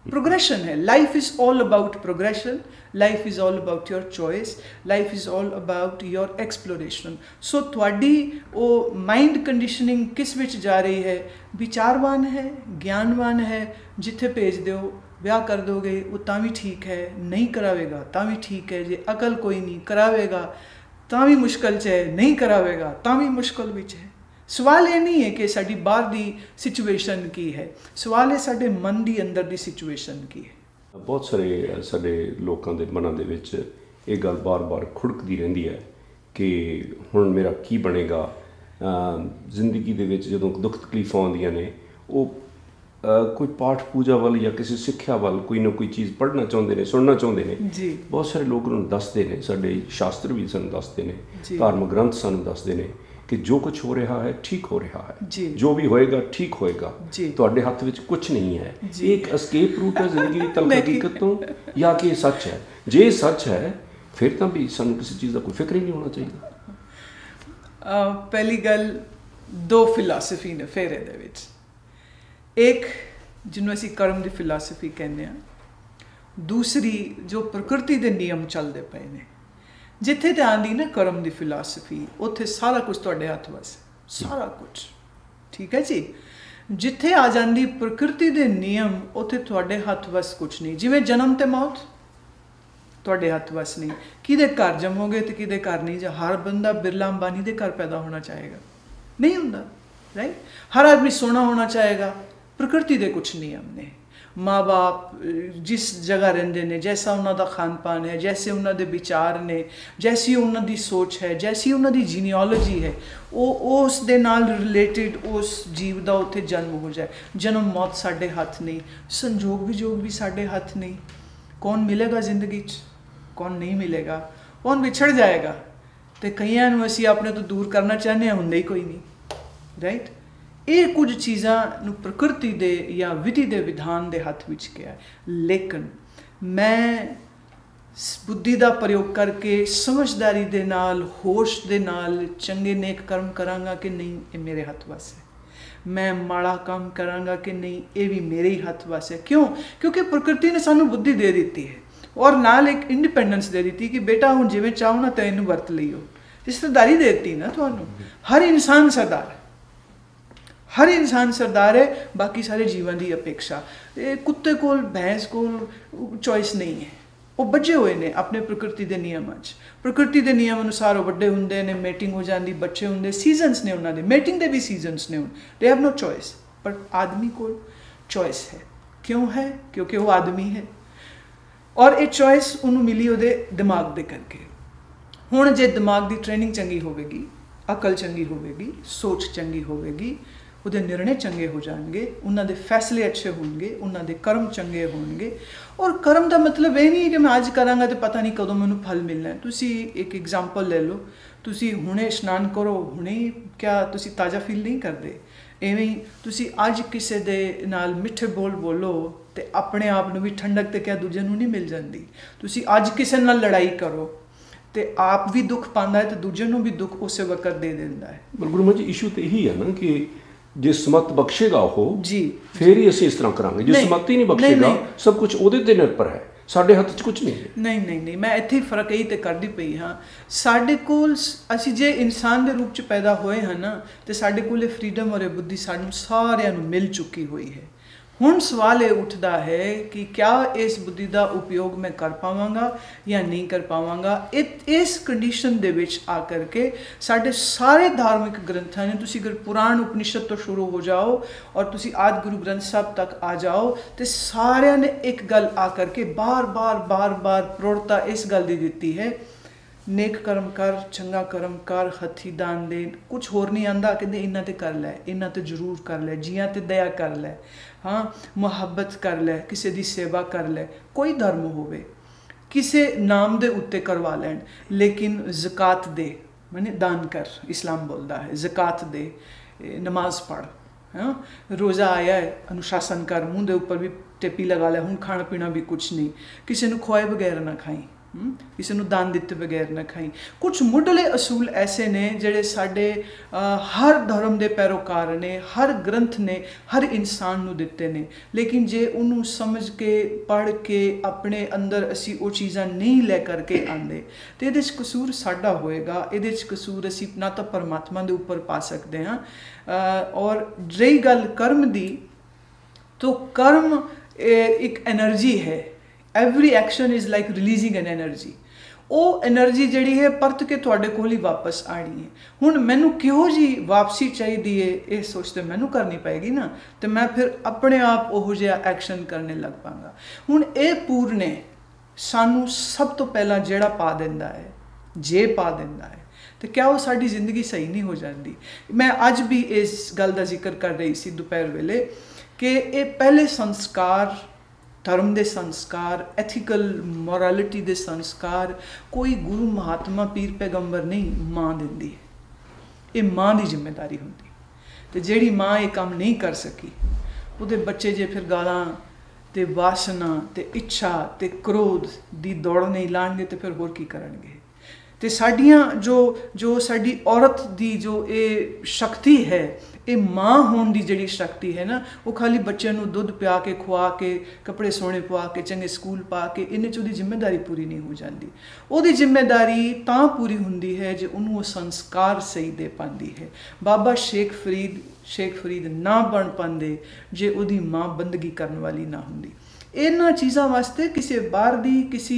प्रोग्रेशन है, life is all about progression, life is all about your choice, life is all about your exploration. So थोड़ी वो माइंड कंडीशनिंग किस विच जा रही है, विचारवान है, ज्ञानवान है, जिथे भेज दो ब्याह कर दोगे वो तां भी ठीक है, नहीं करावेगा तां भी ठीक है, जे अकल कोई नहीं करावेगा तां भी मुश्किल च है, नहीं करावेगा तां भी मुश्किल विच है। सवाल ये नहीं है कि साड़ी बाहर की सिचुएशन की है, सवाल है साडे मन की अंदर की सिचुएशन की है। बहुत सारे साडे लोगों के मनां दे विच ये गल बार बार खुड़कती रहिंदी है कि हुण मेरा की बनेगा। जिंदगी दे विच जदों दुख तकलीफां आउंदियां ने, वो कोई पाठ पूजा वाल या किसी सिक्ख्या वाल कोई ना कोई चीज़ पढ़ना चाहते हैं, सुनना चाहते हैं जी। बहुत सारे लोग उन्होंने दसते हैं, साडे शास्त्र भी सानूं दसते हैं, धार्मिक ग्रंथ सानूं दसते हैं कि जो कुछ हो रहा है ठीक हो रहा है जी। जो भी होएगा ठीक होएगा, तुहाडे हत्थ विच कुछ नहीं है। एक एस्केप रूट है जिंदगी की तल्ख हकीकत तो, या कि सच है? जे सच है फिर तो भी सानूं किसी चीज़ का कोई फिक्र ही नहीं होना चाहिए। पहली गल, दो फिलासफी ने फिर इहदे विच, एक जिन्होंने असीं कर्म की फिलासफी कहने, दूसरी जो प्रकृति के नियम चलते पे ने। जिथे तो आँदी ना कर्म की फिलासफी, उत्थे सारा कुछ तुहाडे हथ वस, सारा कुछ ठीक है जी। जिथे आ जाती प्रकृति के नियम, उत्थे तुहाडे हथ वस कुछ नहीं। जिवें जन्म ते मौत तुहाडे हथ वस नहीं, किहदे घर जमोगे तो किहदे घर नहीं। जा हर बंदा बिरला अंबानी के घर पैदा होना चाहेगा, नहीं हुंदा, राइट। हर आदमी सोना होना चाहेगा, प्रकृति के कुछ नियम ने। ਮਾਂ ਬਾਪ ਜਿਸ ਜਗ੍ਹਾ ਰਹਿੰਦੇ ਨੇ, ਜੈਸਾ ਉਹਨਾਂ ਦਾ ਖਾਣ ਪਾਨ ਹੈ, ਜੈਸੇ ਉਹਨਾਂ ਦੇ ਵਿਚਾਰ ਨੇ, ਜੈਸੀ ਉਹਨਾਂ ਦੀ ਸੋਚ ਹੈ, ਜੈਸੀ ਉਹਨਾਂ ਦੀ ਜੀਨੀਓਲੋਜੀ ਹੈ, ਉਹ ਉਸ ਦੇ ਨਾਲ ਰਿਲੇਟਿਡ ਉਸ ਜੀਵ ਦਾ ਉੱਥੇ ਜਨਮ ਹੋ ਜਾਏ। ਜਨਮ ਮੌਤ ਸਾਡੇ ਹੱਥ ਨਹੀਂ, ਸੰਜੋਗ ਵਿਜੋਗ ਵੀ ਸਾਡੇ ਹੱਥ ਨਹੀਂ। ਕੌਣ ਮਿਲੇਗਾ ਜ਼ਿੰਦਗੀ 'ਚ, ਕੌਣ ਨਹੀਂ ਮਿਲੇਗਾ, ਕੌਣ ਵਿਛੜ ਜਾਏਗਾ। ਅਤੇ ਕਈਆਂ ਨੂੰ ਅਸੀਂ ਆਪਣੇ ਤੋਂ ਦੂਰ ਕਰਨਾ ਚਾਹੁੰਦੇ ਹਾਂ, ਹੁੰਦਾ ਹੀ ਕੋਈ ਨਹੀਂ, ਰਾਈਟ। ਇਹ ਕੁਝ ਚੀਜ਼ਾਂ ਨੂੰ ਪ੍ਰਕਿਰਤੀ ਦੇ ਜਾਂ ਵਿਧੀ ਦੇ ਵਿਧਾਨ ਦੇ ਹੱਥ ਵਿੱਚ ਗਿਆ। ਲੇਕਿਨ ਮੈਂ ਬੁੱਧੀ ਦਾ ਪ੍ਰਯੋਗ ਕਰਕੇ ਸਮਝਦਾਰੀ ਦੇ ਨਾਲ, ਹੋਸ਼ ਦੇ ਨਾਲ ਚੰਗੇ ਨੇਕ ਕਰਮ ਕਰਾਂਗਾ ਕਿ ਨਹੀਂ, ਇਹ ਮੇਰੇ ਹੱਥ ਵੱਸ ਹੈ। ਮੈਂ ਮਾੜਾ ਕੰਮ ਕਰਾਂਗਾ ਕਿ ਨਹੀਂ, ਇਹ ਵੀ ਮੇਰੇ ਹੀ ਹੱਥ ਵੱਸ ਹੈ। ਕਿਉਂ? ਕਿਉਂਕਿ ਪ੍ਰਕਿਰਤੀ ਨੇ ਸਾਨੂੰ ਬੁੱਧੀ ਦੇ ਦਿੱਤੀ ਹੈ ਔਰ ਨਾਲ ਇੱਕ ਇੰਡੀਪੈਂਡੈਂਸ ਦੇ ਦਿੱਤੀ ਕਿ ਬੇਟਾ ਹੁਣ ਜਿਵੇਂ ਚਾਹੋ ਨਾ ਤਾਂ ਇਹਨੂੰ ਵਰਤ ਲਈਓ। ਰਿਸ਼ਤੇਦਾਰੀ ਦੇ ਦਿੱਤੀ ਨਾ ਤੁਹਾਨੂੰ। ਹਰ ਇਨਸਾਨ ਸਰਦਾਰ ਹੈ, ਹਰ ਇਨਸਾਨ ਸਰਦਾਰ ਹੈ, ਬਾਕੀ ਸਾਰੇ ਜੀਵਾਂ ਦੀ ਅਪੇक्षा। ਇਹ ਕੁੱਤੇ ਕੋਲ, ਭੈਂਸ ਕੋਲ ਚੋਇਸ ਨਹੀਂ ਹੈ। ਉਹ ਬੱਝੇ ਹੋਏ ਨੇ ਆਪਣੇ ਪ੍ਰਕਿਰਤੀ ਦੇ ਨਿਯਮਾਂ 'ਚ। ਪ੍ਰਕਿਰਤੀ ਦੇ ਨਿਯਮ ਅਨੁਸਾਰ ਉਹ ਵੱਡੇ ਹੁੰਦੇ ਨੇ, ਮੇਟਿੰਗ ਹੋ ਜਾਂਦੀ, ਬੱਚੇ ਹੁੰਦੇ, ਸੀਜ਼ਨਸ ਨੇ ਉਹਨਾਂ ਦੇ, ਮੇਟਿੰਗ ਦੇ ਵੀ ਸੀਜ਼ਨਸ ਨੇ। They have no choice. ਪਰ ਆਦਮੀ ਕੋਲ ਚੋਇਸ ਹੈ। ਕਿਉਂ ਹੈ? ਕਿਉਂਕਿ ਉਹ ਆਦਮੀ ਹੈ ਔਰ ਇਹ ਚੋਇਸ ਉਹਨੂੰ ਮਿਲੀ ਉਹਦੇ ਦਿਮਾਗ ਦੇ ਕਰਕੇ। ਹੁਣ ਜੇ ਦਿਮਾਗ ਦੀ ਟ੍ਰੇਨਿੰਗ ਚੰਗੀ ਹੋਵੇਗੀ, ਅਕਲ ਚੰਗੀ ਹੋਵੇਗੀ, ਸੋਚ ਚੰਗੀ ਹੋਵੇਗੀ, ਉਹਦੇ ਨਿਰਣੇ ਚੰਗੇ ਹੋ ਜਾਣਗੇ, ਉਹਨਾਂ ਦੇ ਫੈਸਲੇ ਅੱਛੇ ਹੋਣਗੇ, ਉਹਨਾਂ ਦੇ ਕਰਮ ਚੰਗੇ ਹੋਣਗੇ। ਔਰ ਕਰਮ ਦਾ ਮਤਲਬ ਇਹ ਨਹੀਂ ਹੈ ਕਿ ਮੈਂ ਅੱਜ ਕਰਾਂਗਾ ਤੇ ਪਤਾ ਨਹੀਂ ਕਦੋਂ ਮੈਨੂੰ ਫਲ ਮਿਲਣਾ ਹੈ। ਤੁਸੀਂ ਇੱਕ ਐਗਜ਼ਾਮਪਲ ਲੈ ਲਓ, ਤੁਸੀਂ ਹੁਣੇ ਇਸ਼ਨਾਨ ਕਰੋ, ਹੁਣੇ ਕਿਆ ਤੁਸੀਂ ਤਾਜ਼ਾ ਫੀਲ ਨਹੀਂ ਕਰਦੇ? ਇਵੇਂ ਹੀ ਤੁਸੀਂ ਅੱਜ ਕਿਸੇ ਦੇ ਨਾਲ ਮਿੱਠੇ ਬੋਲ ਬੋਲੋ ਤੇ ਆਪਣੇ ਆਪ ਨੂੰ ਵੀ ਠੰਡਕ ਤੇ ਕਿਆ ਦੂਜੇ ਨੂੰ ਨਹੀਂ ਮਿਲ ਜਾਂਦੀ? ਤੁਸੀਂ ਅੱਜ ਕਿਸੇ ਨਾਲ ਲੜਾਈ ਕਰੋ ਤੇ ਆਪ ਵੀ ਦੁੱਖ ਪਾਉਂਦਾ ਹੈ ਤੇ ਦੂਜੇ ਨੂੰ ਵੀ ਦੁੱਖ ਉਸੇ ਵਕਤ ਦੇ ਦਿੰਦਾ ਹੈ। ਬਿਲਕੁਲ ਮਾਂ ਜੀ, ਇਸ਼ੂ ਤੇ ਇਹੀ ਹੈ ਨਾ ਕਿ ਜੇ ਸਮਤ ਬਖਸ਼ੇਗਾ ਉਹ ਜੀ, ਫਿਰ ਹੀ ਅਸੀਂ ਇਸ ਤਰ੍ਹਾਂ ਕਰਾਂਗੇ। ਜੇ ਸਮਤ ਹੀ ਨਹੀਂ ਬਖਸ਼ੇਗਾ, ਸਭ ਕੁਝ ਉਹਦੇ ਤੇ ਨਿਰਭਰ ਹੈ, ਸਾਡੇ ਹੱਥ 'ਚ ਕੁਝ ਨਹੀਂ ਹੈ। ਨਹੀਂ, ਮੈਂ ਇੱਥੇ ਹੀ ਫਰਕ ਇਹੀ ਤੇ ਕਰਦੀ ਪਈ ਹਾਂ। ਸਾਡੇ ਕੋਲ, ਅਸੀਂ ਜੇ ਇਨਸਾਨ ਦੇ ਰੂਪ 'ਚ ਪੈਦਾ ਹੋਏ ਹਾਂ ਨਾ, ਤੇ ਸਾਡੇ ਕੋਲ ਇਹ ਫਰੀਡਮ ਔਰ ਇਹ ਬੁੱਧੀ ਸਾਨੂੰ ਸਾਰਿਆਂ ਨੂੰ ਮਿਲ ਚੁੱਕੀ ਹੋਈ ਹੈ। ਹੁਣ ਸਵਾਲ ਇਹ ਉੱਠਦਾ ਹੈ ਕਿ ਕਿਆ ਇਸ ਬੁੱਧੀ ਦਾ ਉਪਯੋਗ ਮੈਂ ਕਰ ਪਾਵਾਂਗਾ ਜਾਂ ਨਹੀਂ ਕਰ ਪਾਵਾਂਗਾ। ਇਸ ਕੰਡੀਸ਼ਨ ਦੇ ਵਿੱਚ ਆ ਕਰਕੇ ਸਾਡੇ ਸਾਰੇ ਧਾਰਮਿਕ ਗ੍ਰੰਥਾਂ ਨੇ, ਤੁਸੀਂ ਅਗਰ ਪੁਰਾਣ ਉਪਨਿਸ਼ਦ ਤੋਂ ਸ਼ੁਰੂ ਹੋ ਜਾਓ ਔਰ ਤੁਸੀਂ ਆਦਿ ਗੁਰੂ ਗ੍ਰੰਥ ਸਾਹਿਬ ਤੱਕ ਆ ਜਾਓ, ਤੇ ਸਾਰਿਆਂ ਨੇ ਇੱਕ ਗੱਲ ਆ ਕਰਕੇ ਬਾਰ-ਬਾਰ ਪ੍ਰੋੜਤਾ ਇਸ ਗੱਲ ਦੀ ਦਿੱਤੀ ਹੈ, ਨੇਕ ਕਰਮ ਕਰ, ਚੰਗਾ ਕਰਮ ਕਰ, ਹੱਥੀਂ ਦਾਨ ਦੇ। ਕੁਝ ਹੋਰ ਨਹੀਂ ਆਉਂਦਾ, ਕਹਿੰਦੇ ਇਹਨਾਂ ਤੇ ਕਰ ਲੈ, ਇਹਨਾਂ ਤੇ ਜ਼ਰੂਰ ਕਰ ਲੈ, ਜੀਆਂ ਤੇ ਦਇਆ ਕਰ ਲੈ, ਹਾਂ, ਮੁਹੱਬਤ ਕਰ ਲੈ, ਕਿਸੇ ਦੀ ਸੇਵਾ ਕਰ ਲੈ, ਕੋਈ ਧਰਮ ਹੋਵੇ, ਕਿਸੇ ਨਾਮ ਦੇ ਉੱਤੇ ਕਰਵਾ ਲੈਣ, ਲੇਕਿਨ ਜ਼ਕਾਤ ਦੇ, ਮਾਨੇ ਦਾਨ ਕਰ, ਇਸਲਾਮ ਬੋਲਦਾ ਹੈ, ਜ਼ਕਾਤ ਦੇ, ਨਮਾਜ਼ ਪੜ੍ਹ, ਹਾਂ, ਰੋਜ਼ਾ ਆਇਆ ਹੈ, ਅਨੁਸ਼ਾਸਨ ਕਰ, ਮੂੰਹ ਦੇ ਉੱਪਰ ਵੀ ਟੇਪੀ ਲਗਾ ਲੈ, ਹੁਣ ਖਾਣਾ ਪੀਣਾ ਵੀ ਕੁਛ ਨਹੀਂ, ਕਿਸੇ ਨੂੰ ਖਵਾਏ ਬਗੈਰ ਨਾ ਖਾਈ, ਕਿਸੇ ਨੂੰ ਦਾਨ ਦਿੱਤੇ ਬਗੈਰ ਨਾ ਖਾਈ। ਕੁਛ ਮੁੱਢਲੇ ਅਸੂਲ ਐਸੇ ਨੇ ਜਿਹੜੇ ਸਾਡੇ ਹਰ ਧਰਮ ਦੇ ਪੈਰੋਕਾਰ ਨੇ, ਹਰ ਗ੍ਰੰਥ ਨੇ ਹਰ ਇਨਸਾਨ ਨੂੰ ਦਿੱਤੇ ਨੇ। ਲੇਕਿਨ ਜੇ ਉਹਨੂੰ ਸਮਝ ਕੇ, ਪੜ੍ਹ ਕੇ ਆਪਣੇ ਅੰਦਰ ਅਸੀਂ ਉਹ ਚੀਜ਼ਾਂ ਨਹੀਂ ਲੈ ਕਰਕੇ ਆਉਂਦੇ, ਤੇ ਇਹਦੇ 'ਚ ਕਸੂਰ ਸਾਡਾ ਹੋਏਗਾ। ਇਹਦੇ 'ਚ ਕਸੂਰ ਅਸੀਂ ਨਾ ਤਾਂ ਪਰਮਾਤਮਾ ਦੇ ਉੱਪਰ ਪਾ ਸਕਦੇ ਹਾਂ। ਔਰ ਰਹੀ ਗੱਲ ਕਰਮ ਦੀ, ਤਾਂ ਕਰਮ ਇੱਕ ਐਨਰਜੀ ਹੈ। Every action is like releasing N energy. ਉਹ ਐਨਰਜੀ ਜਿਹੜੀ ਹੈ ਪਰਤ ਕੇ ਤੁਹਾਡੇ ਕੋਲ ਹੀ ਵਾਪਸ ਆਣੀ ਹੈ। ਹੁਣ ਮੈਨੂੰ ਕਿਹੋ ਜਿਹੀ ਵਾਪਸੀ ਚਾਹੀਦੀ ਹੈ, ਇਹ ਸੋਚ ਤੇ ਮੈਨੂੰ ਕਰਨੀ ਪਏਗੀ ਨਾ, ਤੇ ਮੈਂ ਫਿਰ ਆਪਣੇ ਆਪ ਉਹੋ ਜਿਹਾ ਐਕਸ਼ਨ ਕਰਨੇ ਲੱਗ ਪਾਂਗਾ। ਹੁਣ ਇਹ ਪੂਰਨੇ ਸਾਨੂੰ ਸਭ ਤੋਂ ਪਹਿਲਾਂ ਜਿਹੜਾ ਪਾ ਦਿੰਦਾ ਹੈ, ਜੇ ਪਾ ਦਿੰਦਾ ਹੈ, ਤੇ ਕਿਆ ਉਹ ਸਾਡੀ ਜ਼ਿੰਦਗੀ ਸਹੀ ਨਹੀਂ ਹੋ ਜਾਂਦੀ? ਮੈਂ ਅੱਜ ਵੀ ਇਸ ਗੱਲ ਦਾ ਜ਼ਿਕਰ ਕਰ ਰਹੀ ਸੀ ਦੁਪਹਿਰ ਵੇਲੇ ਕਿ ਇਹ ਪਹਿਲੇ ਸੰਸਕਾਰ, ਧਰਮ ਦੇ ਸੰਸਕਾਰ, ਐਥੀਕਲ ਮੋਰਾਲਿਟੀ ਦੇ ਸੰਸਕਾਰ ਕੋਈ ਗੁਰੂ, ਮਹਾਤਮਾ, ਪੀਰ, ਪੈਗੰਬਰ ਨਹੀਂ, ਮਾਂ ਦਿੰਦੀ ਹੈ। ਇਹ ਮਾਂ ਦੀ ਜ਼ਿੰਮੇਵਾਰੀ ਹੁੰਦੀ। ਤੇ ਜਿਹੜੀ ਮਾਂ ਇਹ ਕੰਮ ਨਹੀਂ ਕਰ ਸਕੀ, ਉਹਦੇ ਬੱਚੇ ਜੇ ਫਿਰ ਗਾਲਾਂ ਤੇ ਵਾਸਨਾ ਤੇ ਇੱਛਾ ਤੇ ਕ੍ਰੋਧ ਦੀ ਦੌੜ ਨਹੀਂ ਲਾਣਗੇ ਤੇ ਫਿਰ ਹੋਰ ਕੀ ਕਰਨਗੇ? ਤੇ ਸਾਡੀਆਂ ਜੋ ਸਾਡੀ ਔਰਤ ਦੀ ਜੋ ਇਹ ਸ਼ਕਤੀ ਹੈ, ਇਹ ਮਾਂ ਹੋਣ ਦੀ ਜਿਹੜੀ ਸ਼ਕਤੀ ਹੈ ਨਾ, ਉਹ ਖਾਲੀ ਬੱਚਿਆਂ ਨੂੰ ਦੁੱਧ ਪਿਆ ਕੇ, ਖਵਾ ਕੇ, ਕੱਪੜੇ ਸੋਹਣੇ ਪਵਾ ਕੇ, ਚੰਗੇ ਸਕੂਲ ਪਾ ਕੇ, ਇਹਨੇ 'ਚ ਉਹਦੀ ਜ਼ਿੰਮੇਵਾਰੀ ਪੂਰੀ ਨਹੀਂ ਹੋ ਜਾਂਦੀ। ਉਹਦੀ ਜ਼ਿੰਮੇਵਾਰੀ ਤਾਂ ਪੂਰੀ ਹੁੰਦੀ ਹੈ ਜੇ ਉਹਨੂੰ ਉਹ ਸੰਸਕਾਰ ਸਹੀ ਦੇ ਪਾਉਂਦੀ ਹੈ। ਬਾਬਾ ਸ਼ੇਖ ਫਰੀਦ ਨਾ ਬਣ ਪਾਉਂਦੇ ਜੇ ਉਹਦੀ ਮਾਂ ਬੰਦਗੀ ਕਰਨ ਵਾਲੀ ਨਾ ਹੁੰਦੀ। ਇਹਨਾਂ ਚੀਜ਼ਾਂ ਵਾਸਤੇ ਕਿਸੇ ਬਾਹਰ ਦੀ ਕਿਸੇ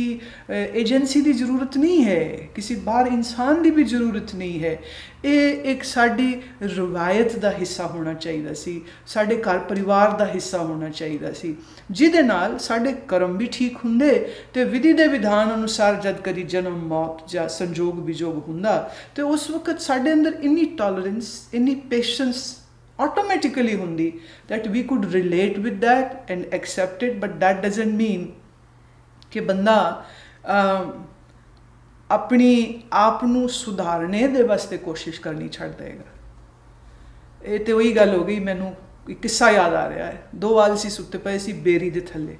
ਏਜੰਸੀ ਦੀ ਜ਼ਰੂਰਤ ਨਹੀਂ ਹੈ, ਕਿਸੇ ਬਾਹਰ ਇਨਸਾਨ ਦੀ ਵੀ ਜ਼ਰੂਰਤ ਨਹੀਂ ਹੈ। ਇਹ ਇੱਕ ਸਾਡੀ ਰਵਾਇਤ ਦਾ ਹਿੱਸਾ ਹੋਣਾ ਚਾਹੀਦਾ ਸੀ, ਸਾਡੇ ਘਰ ਪਰਿਵਾਰ ਦਾ ਹਿੱਸਾ ਹੋਣਾ ਚਾਹੀਦਾ ਸੀ, ਜਿਹਦੇ ਨਾਲ ਸਾਡੇ ਕਰਮ ਵੀ ਠੀਕ ਹੁੰਦੇ ਤੇ ਵਿਧੀ ਦੇ ਵਿਧਾਨ ਅਨੁਸਾਰ ਜਦ ਕਦੀ ਜਨਮ ਮੌਤ ਜਾਂ ਸੰਜੋਗ ਵਿਜੋਗ ਹੁੰਦਾ ਤੇ ਉਸ ਵਕਤ ਸਾਡੇ ਅੰਦਰ ਇੰਨੀ ਟੋਲਰੈਂਸ, ਇੰਨੀ patience automatically hundi that we could relate with that and accept it, but that doesn't mean कि बंदा अपनी आप नू सुधारने दे वास्ते कोशिश करनी छड़ देगा। ये तो वही गल हो गई, मैनू एक किस्सा याद आ रहा है। दो आलसी सुत्ते पे सी बेरी दे थल्ले,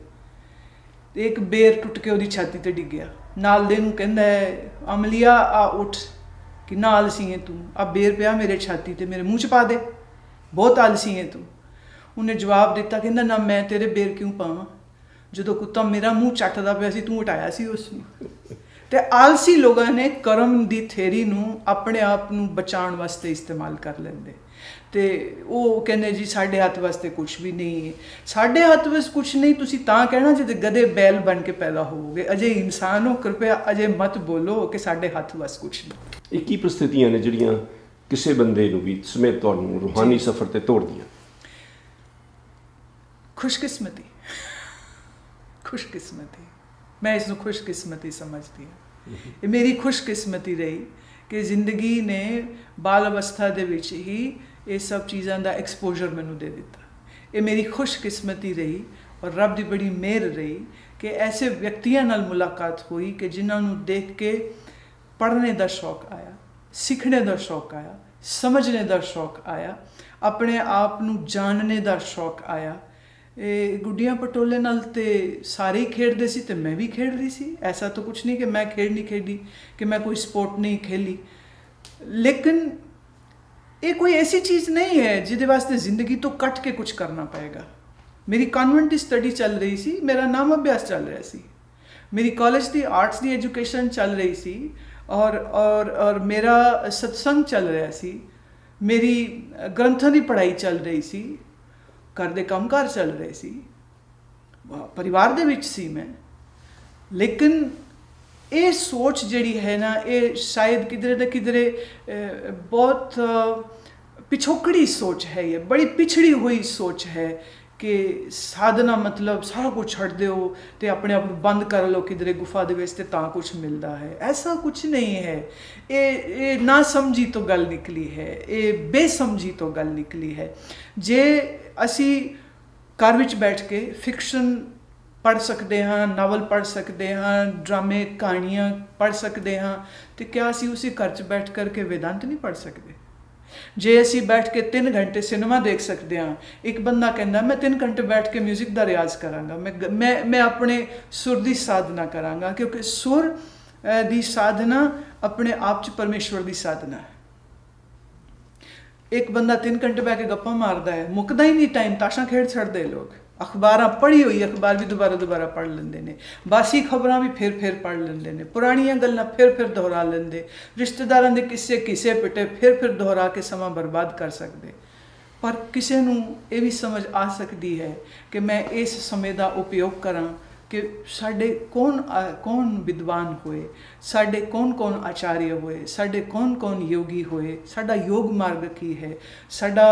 एक बेर टुट के उहदी छाती ते डिग गया। नाल दे नू कहंदा है अमलिया आ उठ कि ना आलसी है तू, आ बेर पिया मेरे छाती ते मेरे मुँह च पा दे, बहुत आलसी है तू। उन्हें जवाब दिता, कहना ना मैं तेरे बेर क्यों पावां, जो कुत्ता मेरा मुँह चटदा पिया सी तू हटाया सी उसनूं। ते आलसी लोगों ने कर्म दी थेरी नूं अपने आप नूं बचाउण वास्ते इस्तेमाल कर लैंदे ते वो कहंदे जी साडे हत्थ वास्ते कुछ भी नहीं है। साडे हत्थ वास्ते कुछ नहीं तुसीं तां कहना जे गधे बैल बन के पैदा होवोगे, अजे इंसान हो, कृपया अजे मत बोलो कि साडे हत्थ वास्ते कुछ नहीं। ਇਹ ਕੀ ਪ੍ਰਸਥਿਤੀਆਂ ਨੇ ਜਿਹੜੀਆਂ ਕਿਸੇ ਬੰਦੇ ਨੂੰ ਵੀ ਸਮੇਤ ਤੁਹਾਨੂੰ ਰੂਹਾਨੀ ਸਫ਼ਰ ਤੇ ਤੋੜਦੀਆਂ? खुशकिस्मती, खुशकिस्मती, मैं इसनूं खुशकिस्मती समझती हूँ। ये मेरी खुशकिस्मती रही कि जिंदगी ने बाल अवस्था दे विच ही ये सब चीज़ां दा एक्सपोजर मैनूं दे दिता। ये मेरी खुशकिस्मती रही और रब दी बड़ी मेहर रही कि ऐसे व्यक्तियों नाल मुलाकात हुई कि जिन्हां नूं देख के पढ़ने दा शौक आया, सीखने का शौक आया, समझने का शौक आया, अपने आप नूं जानने का शौक आया। गुड्डियां पटोले नाल ते सारे ही खेडदे सी ते मैं भी खेड रही सी। ऐसा तो कुछ नहीं कि मैं खेड नहीं खेडी, कि मैं कोई स्पोर्ट नहीं खेली, लेकिन ये कोई ऐसी चीज़ नहीं है जिहदे वास्ते ज़िंदगी तो कट के कुछ करना पएगा। मेरी कॉन्वेंट की स्टडी चल रही सी, मेरा नाम अभ्यास चल रहा सी, मेरी कॉलेज की आर्ट्स की एजुकेशन चल रही सी और मेरा सत्संग चल रहा सी, मेरी ग्रंथों की पढ़ाई चल रही सी, घर दे कामकार चल रहे सी, परिवार दे विच सी मैं। लेकिन ये सोच जिहड़ी है ना, ये शायद किधरे न किधरे बहुत पिछोकड़ी सोच है, ये बड़ी पिछड़ी हुई सोच है कि साधना मतलब सारा कुछ छड़ दो तो अपने आप बंद कर लो किधरे गुफा दे विच ते तां कुछ मिलता है। ऐसा कुछ नहीं है। ये ना समझी तो गल निकली है, ये बेसमझी तो गल निकली है। जे असी घर विच बैठ के फिक्शन पढ़ सकते हाँ, नावल पढ़ सकते हाँ, ड्रामे कहानियाँ पढ़ सकते हाँ, तो क्या असी उसी घर च बैठ करके वेदांत नहीं पढ़ सकते? जे असी बैठ के 3 घंटे सिनेमा देख सकते हाँ, एक बंदा कहना मैं 3 घंटे बैठ के म्यूजिक का रियाज करांगा, मैं अपने सुर की साधना करांगा, क्योंकि सुर की साधना अपने आप च परमेश्वर की साधना है। एक बंदा 3 घंटे बह के गप्पा मारदा है, मुकदा ही नहीं टाइम, ताशा खेड छड़दे लोग। अखबारां पढ़ी हुई अखबार भी दोबारा पढ़ लेंदे ने, बासी खबरां भी फिर पढ़ लेंदे ने, पुरानियां गल्लां फिर दोहरा लेंदे, रिश्तेदारां दे किस्से पिटे फिर दोहरा के समा बर्बाद कर सकदे। पर किसी नूं ये भी समझ आ सकती है कि मैं इस समय का उपयोग करां कि साडे कौन विद्वान होए, साडे कौन आचार्य होए, साडे कौन योगी होए, साडा योग मार्ग की है, साडा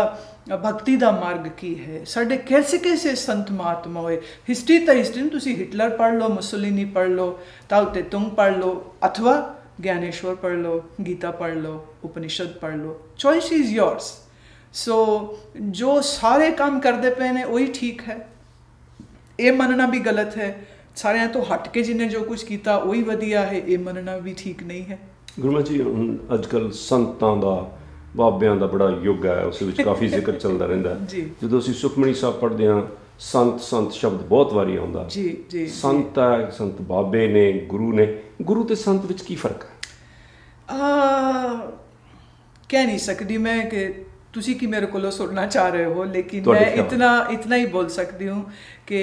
भक्ति का मार्ग की है, साडे कैसे संत महात्मा होए। हिस्ट्री तो हिस्ट्री तुसी हिटलर पढ़ लो, मुसोलिनी पढ़ लो, ताओ ते तुंग पढ़ लो, अथवा ज्ञानेश्वर पढ़ लो, गीता पढ़ लो, उपनिषद पढ़ लो, चॉइस इज़ योर्स। सो जो सारे काम करते पे ने वही ठीक है, ये मनना भी गलत है। सारे तो हट के जिन्हें जो कुछ किया वही वधिया है, ये मनना भी ठीक नहीं है। गुरुमा जी हुण अजकल संतां दा बाबियां दा बड़ा युग है, उस विच काफ़ी जिक्र चलता रहिंदा है। जदों असीं सुखमणी साहब पढ़दे हां संत शब्द बहुत वारी आउंदा जी। संत है, संत बाबे ने, गुरु ने, गुरु ते संत विच की फर्क है? कह नहीं सकती मैं कि तुसी की मेरे को सुनना चाह रहे हो, लेकिन मैं इतना ही बोल सकती हूँ कि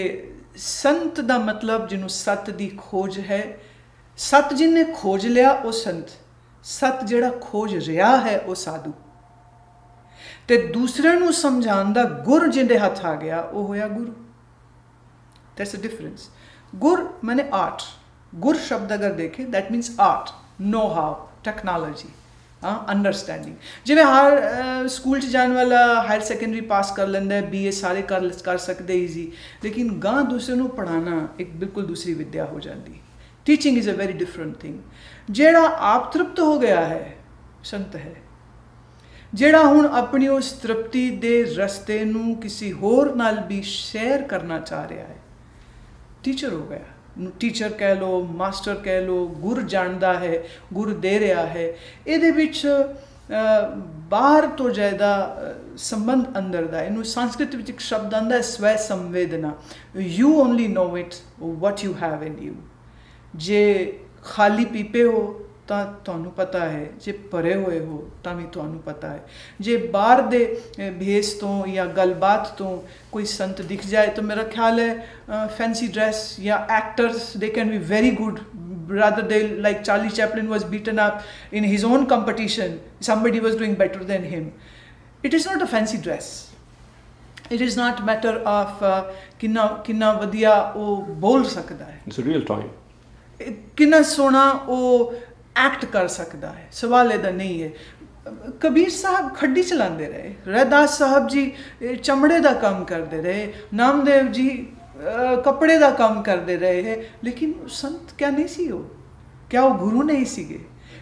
संत का मतलब जिन्हों सत की खोज है, सत जिन्हें खोज लिया वो संत, सत जिहड़ा खोज रहा है वो साधु, ते दूसरे नूं समझाउण दा गुर जिहदे हथ आ गया वो होया गुरु। That's a difference. गुर माने आर्ट, गुर शब्द अगर देखें that means art, know how, technology, understanding. जिवें हर स्कूल जाने वाला हायर सैकेंडरी पास कर लेंदा है, BA सारे कर सकते ईजी, लेकिन गां दूसरे नूं पढ़ाना एक बिल्कुल दूसरी विद्या हो जाती। Teaching is a very different thing. जेड़ा आप तृप्त हो गया है संत है, जेड़ा हुण अपनी उस तृप्ति दे रस्ते नूं किसी होर नाल भी शेयर करना चाह रहा है, टीचर हो गया। टीचर कह लो, मास्टर कह लो, गुर जानदा है, गुर दे रहा है। ਇਹਦੇ ਵਿੱਚ ਬਾਹਰ ਤੋਂ ਜ਼ਿਆਦਾ ਸੰਬੰਧ ਅੰਦਰ ਦਾ। ਇਹਨੂੰ ਸੰਸਕ੍ਰਿਤ ਵਿੱਚ ਇੱਕ ਸ਼ਬਦ ਆਉਂਦਾ ਹੈ ਸਵੈ ਸੰਵੇਦਨਾ। You only know it what you have in you. ਜੇ ਖਾਲੀ ਪੀਪੇ ਹੋ ਤਾਂ ਤੁਹਾਨੂੰ ਪਤਾ ਹੈ, ਜੇ ਭਰੇ ਹੋਏ ਹੋ ਤਾਂ ਵੀ ਤੁਹਾਨੂੰ ਪਤਾ ਹੈ। ਜੇ ਬਾਹਰ ਦੇ ਭੇਸ ਤੋਂ ਜਾਂ ਗੱਲਬਾਤ ਤੋਂ ਕੋਈ ਸੰਤ ਦਿਖ ਜਾਏ ਤਾਂ ਮੇਰਾ ਖਿਆਲ ਹੈ ਫੈਂਸੀ ਡਰੈਸ ਜਾਂ ਐਕਟਰਸ ਦੇ can be very good, rather they like Charlie Chaplin was beaten up in his own competition, somebody was doing better than him. It is not a fancy dress, it is not matter of किन्ना वधिया वो बोल सकता है, it's a real time, किन्ना सोना वो act कर सकता है, सवाल ਇਹਦਾ नहीं है। कबीर साहब खड्डी चलाते रहे, रैदास साहब जी चमड़े का काम करते रहे, नामदेव जी कपड़े का काम करते रहे हैं, लेकिन संत क्या नहीं सी हो? क्या वो गुरु नहीं सीगे?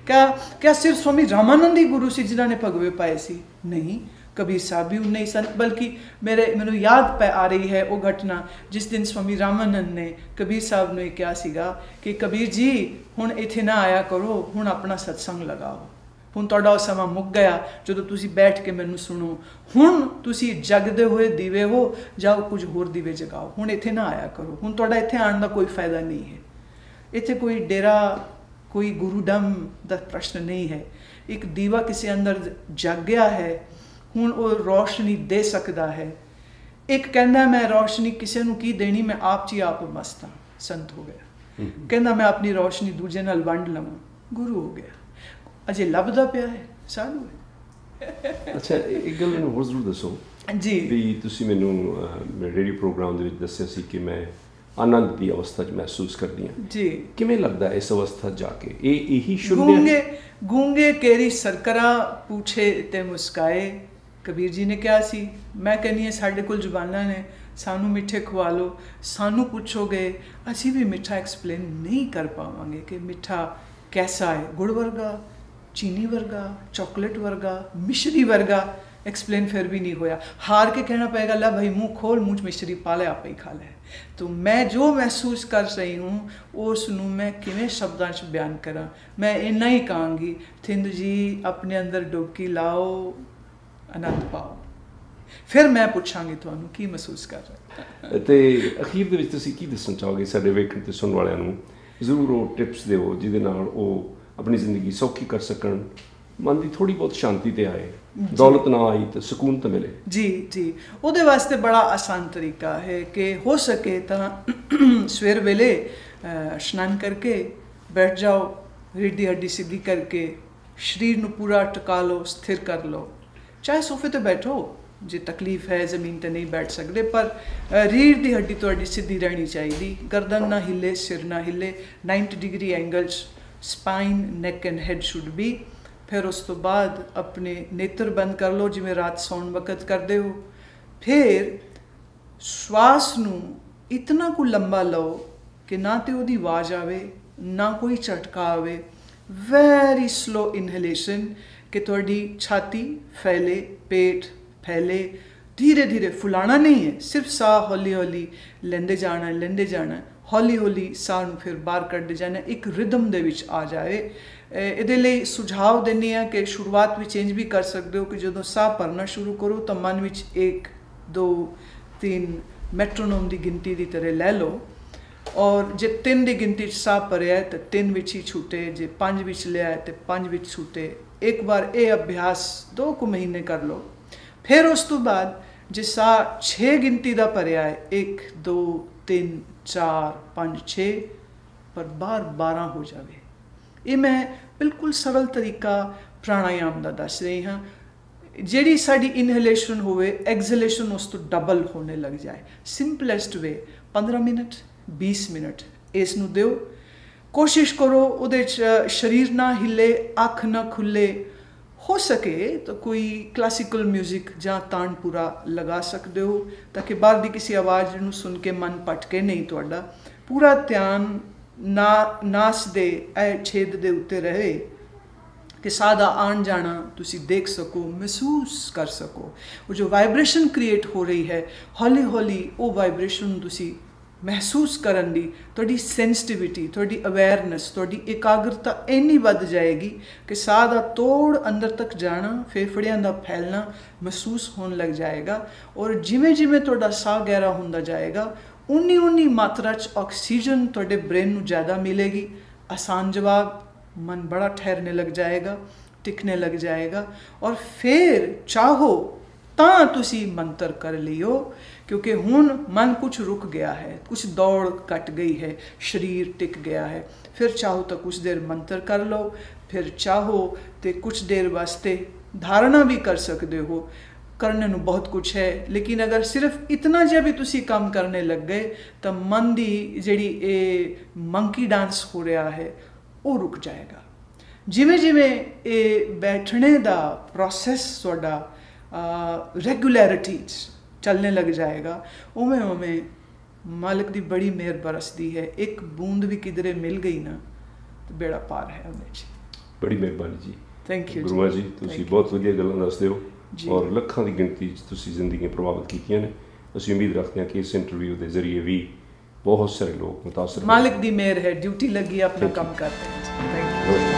क्या सिर्फ स्वामी रामानंद ही गुरु सी जिन्होंने भगवे पाए सी? नहीं, कबीर साहब भी उन्ने ही सन। बल्कि मैनू याद पे आ रही है वो घटना जिस दिन स्वामी रामानंद ने कबीर साहब ने क्या सीगा कि कबीर जी हुण इत्थे ना आया करो, हुण अपना सत्संग लगाओ, हुण तुहाडा वो समा मुक गया जदों तुसीं बैठ के मैनू सुनो, हुण तुसीं जगदे हुए दीवे हो, जाओ कुछ होर दीवे जगाओ, हुण इत्थे ना आया करो, हुण तुहाडा इत्थे आउण दा कोई फायदा नहीं है। इत्थे कोई डेरा कोई गुरुडम दा प्रश्न नहीं है। एक दीवा किसी अंदर जग गया है, हुण वो रोशनी दे सकता है। एक कहना मैं रोशनी किसी नूं की देनी, मैं आप जी आप मस्त हाँ, संत हो गया। कहना मैं अपनी रोशनी दूजे नाल वंड लवां, गुरु हो गया। अजे लभदा पिया है, साधु है। अच्छा, एक गल मैनूं होर जरूर दसो जी भी तुसीं मैनूं रेडियो प्रोग्राम दे विच दस्सिया सी कि मैं आनंद की अवस्था च महसूस करदी हां जी। किवें लगदा इस अवस्था जाके यही शून्य गूंगे केरी सरकरा पूछे ते मुस्काए। कबीर जी ने कहा सी, मैं कहनी है साडे कोल जुबानां ने, सानू मिठे खवा लो, सानू पुछोगे असीं भी मिठा एक्सप्लेन नहीं कर पावांगे कि मिठा कैसा है, गुड़ वर्गा, चीनी वर्गा, चॉकलेट वर्गा, मिश्री वर्गा, एक्सप्लेन फिर भी नहीं होया। हार के कहना पड़ेगा ला भाई मुंह खोल, मुँह मिश्री पा ले, आप ही खा ले। तो मैं जो महसूस कर रही हूँ उसनूं मैं किवें शब्दां च बयान करा। मैं इन्ना ही कहांगी, थिंद जी अपने अंदर डुबकी लाओ, आनंद पाओ, फिर मैं पुछांगी तुहानूं की महसूस कर रहे। ते अखीर दे विच तुसीं की दस्सना चाहोगे साडे वेखण ते सुणन वालियां नूं? ਜ਼ਰੂਰ ਉਹ ਟਿਪਸ ਦਿਓ ਜਿਹਦੇ ਨਾਲ ਉਹ ਆਪਣੀ ਜ਼ਿੰਦਗੀ ਸੌਖੀ ਕਰ ਸਕਣ, ਮਨ ਦੀ ਥੋੜੀ ਬਹੁਤ ਸ਼ਾਂਤੀ ਤੇ ਆਏ, ਦੌਲਤ ਨਾ ਆਈ ਤਾਂ ਸਕੂਨ ਤਾਂ ਮਿਲੇ। ਜੀ ਉਹਦੇ ਵਾਸਤੇ ਬੜਾ ਆਸਾਨ ਤਰੀਕਾ ਹੈ ਕਿ ਹੋ ਸਕੇ ਤਾਂ ਸਵੇਰ ਵੇਲੇ ਇਸ਼ਨਾਨ ਕਰਕੇ ਬੈਠ ਜਾਓ, ਰੀੜ੍ਹ ਦੀ ਹੱਡੀ ਸਿੱਧੀ ਕਰਕੇ ਸਰੀਰ ਨੂੰ ਪੂਰਾ ਟਿਕਾ ਲਓ, ਸਥਿਰ ਕਰ ਲਓ। ਚਾਹੇ ਸੋਫੇ ਤੇ ਬੈਠੋ, जे तकलीफ है ज़मीन ते नहीं बैठ सकते, पर रीढ़ की हड्डी तुहाडी सीधी रहनी चाहिए, गर्दन ना हिले, सिर ना हिले, 90 degree angle, spine neck and head should be. फिर उस तो बाद अपने नेत्र बंद कर लो जिवें रात सौण वक्त करते हो। फिर श्वास नूं इतना को लंबा लो कि ना तो उहदी आवाज़ आवे, ना कोई झटका आवे। वैरी स्लो इनहेलेशन कि तुहाडी छाती फैले, पेट फैले, धीरे धीरे फुलाना नहीं है, सिर्फ साह हौली हौली लेंदे जाना, हौली हौली साह नूं फिर बाहर कढ़दे जाना, एक रिदम दे विच आ जाए। ਇਹਦੇ ਲਈ ਸੁਝਾਅ ਦਿੰਦੀ ਹਾਂ ਕਿ ਸ਼ੁਰੂਆਤ ਵਿੱਚ ਇੰਜ ਵੀ ਕਰ ਸਕਦੇ ਹੋ ਕਿ ਜਦੋਂ ਸਾਹ ਭਰਨਾ ਸ਼ੁਰੂ ਕਰੋ ਤਾਂ ਮਨ ਵਿੱਚ 1 2 3 ਮੈਟਰੋਨੋਮ ਦੀ ਗਿਣਤੀ ਦੀ ਤਰ੍ਹਾਂ ਲੈ ਲਓ, ਔਰ ਜੇ 3 ਦੀ ਗਿਣਤੀ 'ਚ ਸਾਹ ਭਰਿਆ ਤਾਂ 3 ਵਿੱਚ ਹੀ ਛੂਟੇ, ਜੇ 5 ਵਿੱਚ ਲਿਆ ਤਾਂ 5 ਵਿੱਚ ਛੂਟੇ। ਇੱਕ ਵਾਰ ਇਹ ਅਭਿਆਸ 2 ਕੁ ਮਹੀਨੇ ਕਰ ਲਓ। फिर उस तो बाद जे साह 6 गिनती का भरिया है, 1 2 3 4 5 6, पर बाहर 12 हो जाए। ये मैं बिल्कुल सरल तरीका प्राणायाम का दस रही हाँ। जिहड़ी साडी इनहेलेशन होवे, एक्सहेलेशन उस तो डबल होने लग जाए। सिंपलेस्ट वे 15 ਮਿੰਟ 20 ਮਿੰਟ ਇਸ ਨੂੰ ਦਿਓ। ਕੋਸ਼ਿਸ਼ ਕਰੋ ਉਹਦੇ 'ਚ ਸਰੀਰ ਨਾ ਹਿੱਲੇ, ਅੱਖ ਨਾ ਖੁੱਲੇ। ਹੋ ਸਕੇ ਤਾਂ ਕੋਈ ਕਲਾਸੀਕਲ ਮਿਊਜ਼ਿਕ ਜਾਂ ਤਾਨਪੁਰਾ ਲਗਾ ਸਕਦੇ ਹੋ ਤਾਂ ਕਿ ਬਾਹਰ ਦੀ ਕਿਸੇ ਆਵਾਜ਼ ਨੂੰ ਸੁਣ ਕੇ ਮਨ ਭਟਕੇ ਨਹੀਂ। ਤੁਹਾਡਾ ਪੂਰਾ ਧਿਆਨ ਨਾਸ ਦੇ ਇਹ ਛੇਦ ਦੇ ਉੱਤੇ ਰਹੇ ਕਿ ਸਾਹ ਦਾ ਆਉਣ ਜਾਣਾ ਤੁਸੀਂ ਦੇਖ ਸਕੋ, ਮਹਿਸੂਸ ਕਰ ਸਕੋ। ਉਹ ਜੋ ਵਾਈਬ੍ਰੇਸ਼ਨ ਕ੍ਰੀਏਟ ਹੋ ਰਹੀ ਹੈ, ਹੌਲੀ ਹੌਲੀ ਉਹ ਵਾਈਬ੍ਰੇਸ਼ਨ ਨੂੰ ਤੁਸੀਂ ਮਹਿਸੂਸ ਕਰਨ ਦੀ ਤੁਹਾਡੀ ਸੈਂਸਿਟੀਵਿਟੀ, ਤੁਹਾਡੀ ਅਵੇਅਰਨੈਸ, ਤੁਹਾਡੀ ਇਕਾਗਰਤਾ ਇੰਨੀ ਵੱਧ ਜਾਏਗੀ ਕਿ ਸਾਹ ਦਾ ਤੋੜ ਅੰਦਰ ਤੱਕ ਜਾਣਾ, ਫੇਫੜਿਆਂ ਦਾ ਫੈਲਣਾ ਮਹਿਸੂਸ ਹੋਣ ਲੱਗ ਜਾਏਗਾ। ਔਰ ਜਿਵੇਂ ਜਿਵੇਂ ਤੁਹਾਡਾ ਸਾਹ ਗਹਿਰਾ ਹੁੰਦਾ ਜਾਏਗਾ, ਉਨੀ ਮਾਤਰਾ 'ਚ ਆਕਸੀਜਨ ਤੁਹਾਡੇ ਬ੍ਰੇਨ ਨੂੰ ਜ਼ਿਆਦਾ ਮਿਲੇਗੀ। ਆਸਾਨ ਜਵਾਬ, मन बड़ा ठहरने लग जाएगा, टिकने लग जाएगा। और फिर चाहो ਤਾਂ ਤੁਸੀਂ ਮੰਤਰ ਕਰ ਲਿਓ, क्योंकि ਹੁਣ मन कुछ रुक गया है, कुछ दौड़ कट गई है, शरीर टिक गया है। फिर चाहो तो कुछ देर मंत्र कर लो, फिर चाहो तो कुछ देर वास्ते धारणा भी कर सकते हो। करने ਨੂੰ बहुत कुछ है, लेकिन अगर सिर्फ इतना जिहा भी तुसी काम करने लग गए तो मन ਦੀ ਜਿਹੜੀ ਇਹ ਮੰਕੀ ਡਾਂਸ ਹੋ ਰਿਹਾ ਹੈ ਉਹ ਰੁਕ ਜਾਏਗਾ। ਜਿਵੇਂ ਜਿਵੇਂ ਇਹ ਬੈਠਣੇ ਦਾ ਪ੍ਰੋਸੈਸ ਤੁਹਾਡਾ ਰੈਗੂਲੈਰਿਟੀ 'ਚ ਚੱਲਣੇ ਲੱਗ ਜਾਏਗਾ, ਉਵੇਂ ਉਵੇਂ ਮਾਲਕ ਦੀ ਬੜੀ ਮਿਹਰ ਬਰਸਦੀ ਹੈ। ਇੱਕ ਬੂੰਦ ਵੀ ਕਿਧਰੇ ਮਿਲ ਗਈ ਨਾ ਤਾਂ ਬੇੜਾ ਪਾਰ ਹੈ ਉਹਦੇ 'ਚ। ਬੜੀ ਮਿਹਰਬਾਨੀ ਜੀ। ਥੈਂਕ ਯੂ ਗੁਰੂਆ ਜੀ, ਤੁਸੀਂ ਬਹੁਤ ਵਧੀਆ ਗੱਲਾਂ ਦੱਸਦੇ ਹੋ ਔਰ ਲੱਖਾਂ ਦੀ ਗਿਣਤੀ 'ਚ ਤੁਸੀਂ ਜ਼ਿੰਦਗੀਆਂ ਪ੍ਰਭਾਵਿਤ ਕੀਤੀਆਂ ਨੇ। ਅਸੀਂ ਉਮੀਦ ਰੱਖਦੇ ਹਾਂ ਕਿ ਇਸ ਇੰਟਰਵਿਊ ਦੇ ਜ਼ਰੀਏ ਵੀ ਬਹੁਤ ਸਾਰੇ ਲੋਕ ਮੁਤਾਸਰ। ਮਾਲਕ ਦੀ ਮਿਹਰ ਹੈ, ਡਿਊਟੀ ਲੱਗੀ, ਆਪਣਾ ਕੰਮ ਕਰਦੇ हैं। Thank you.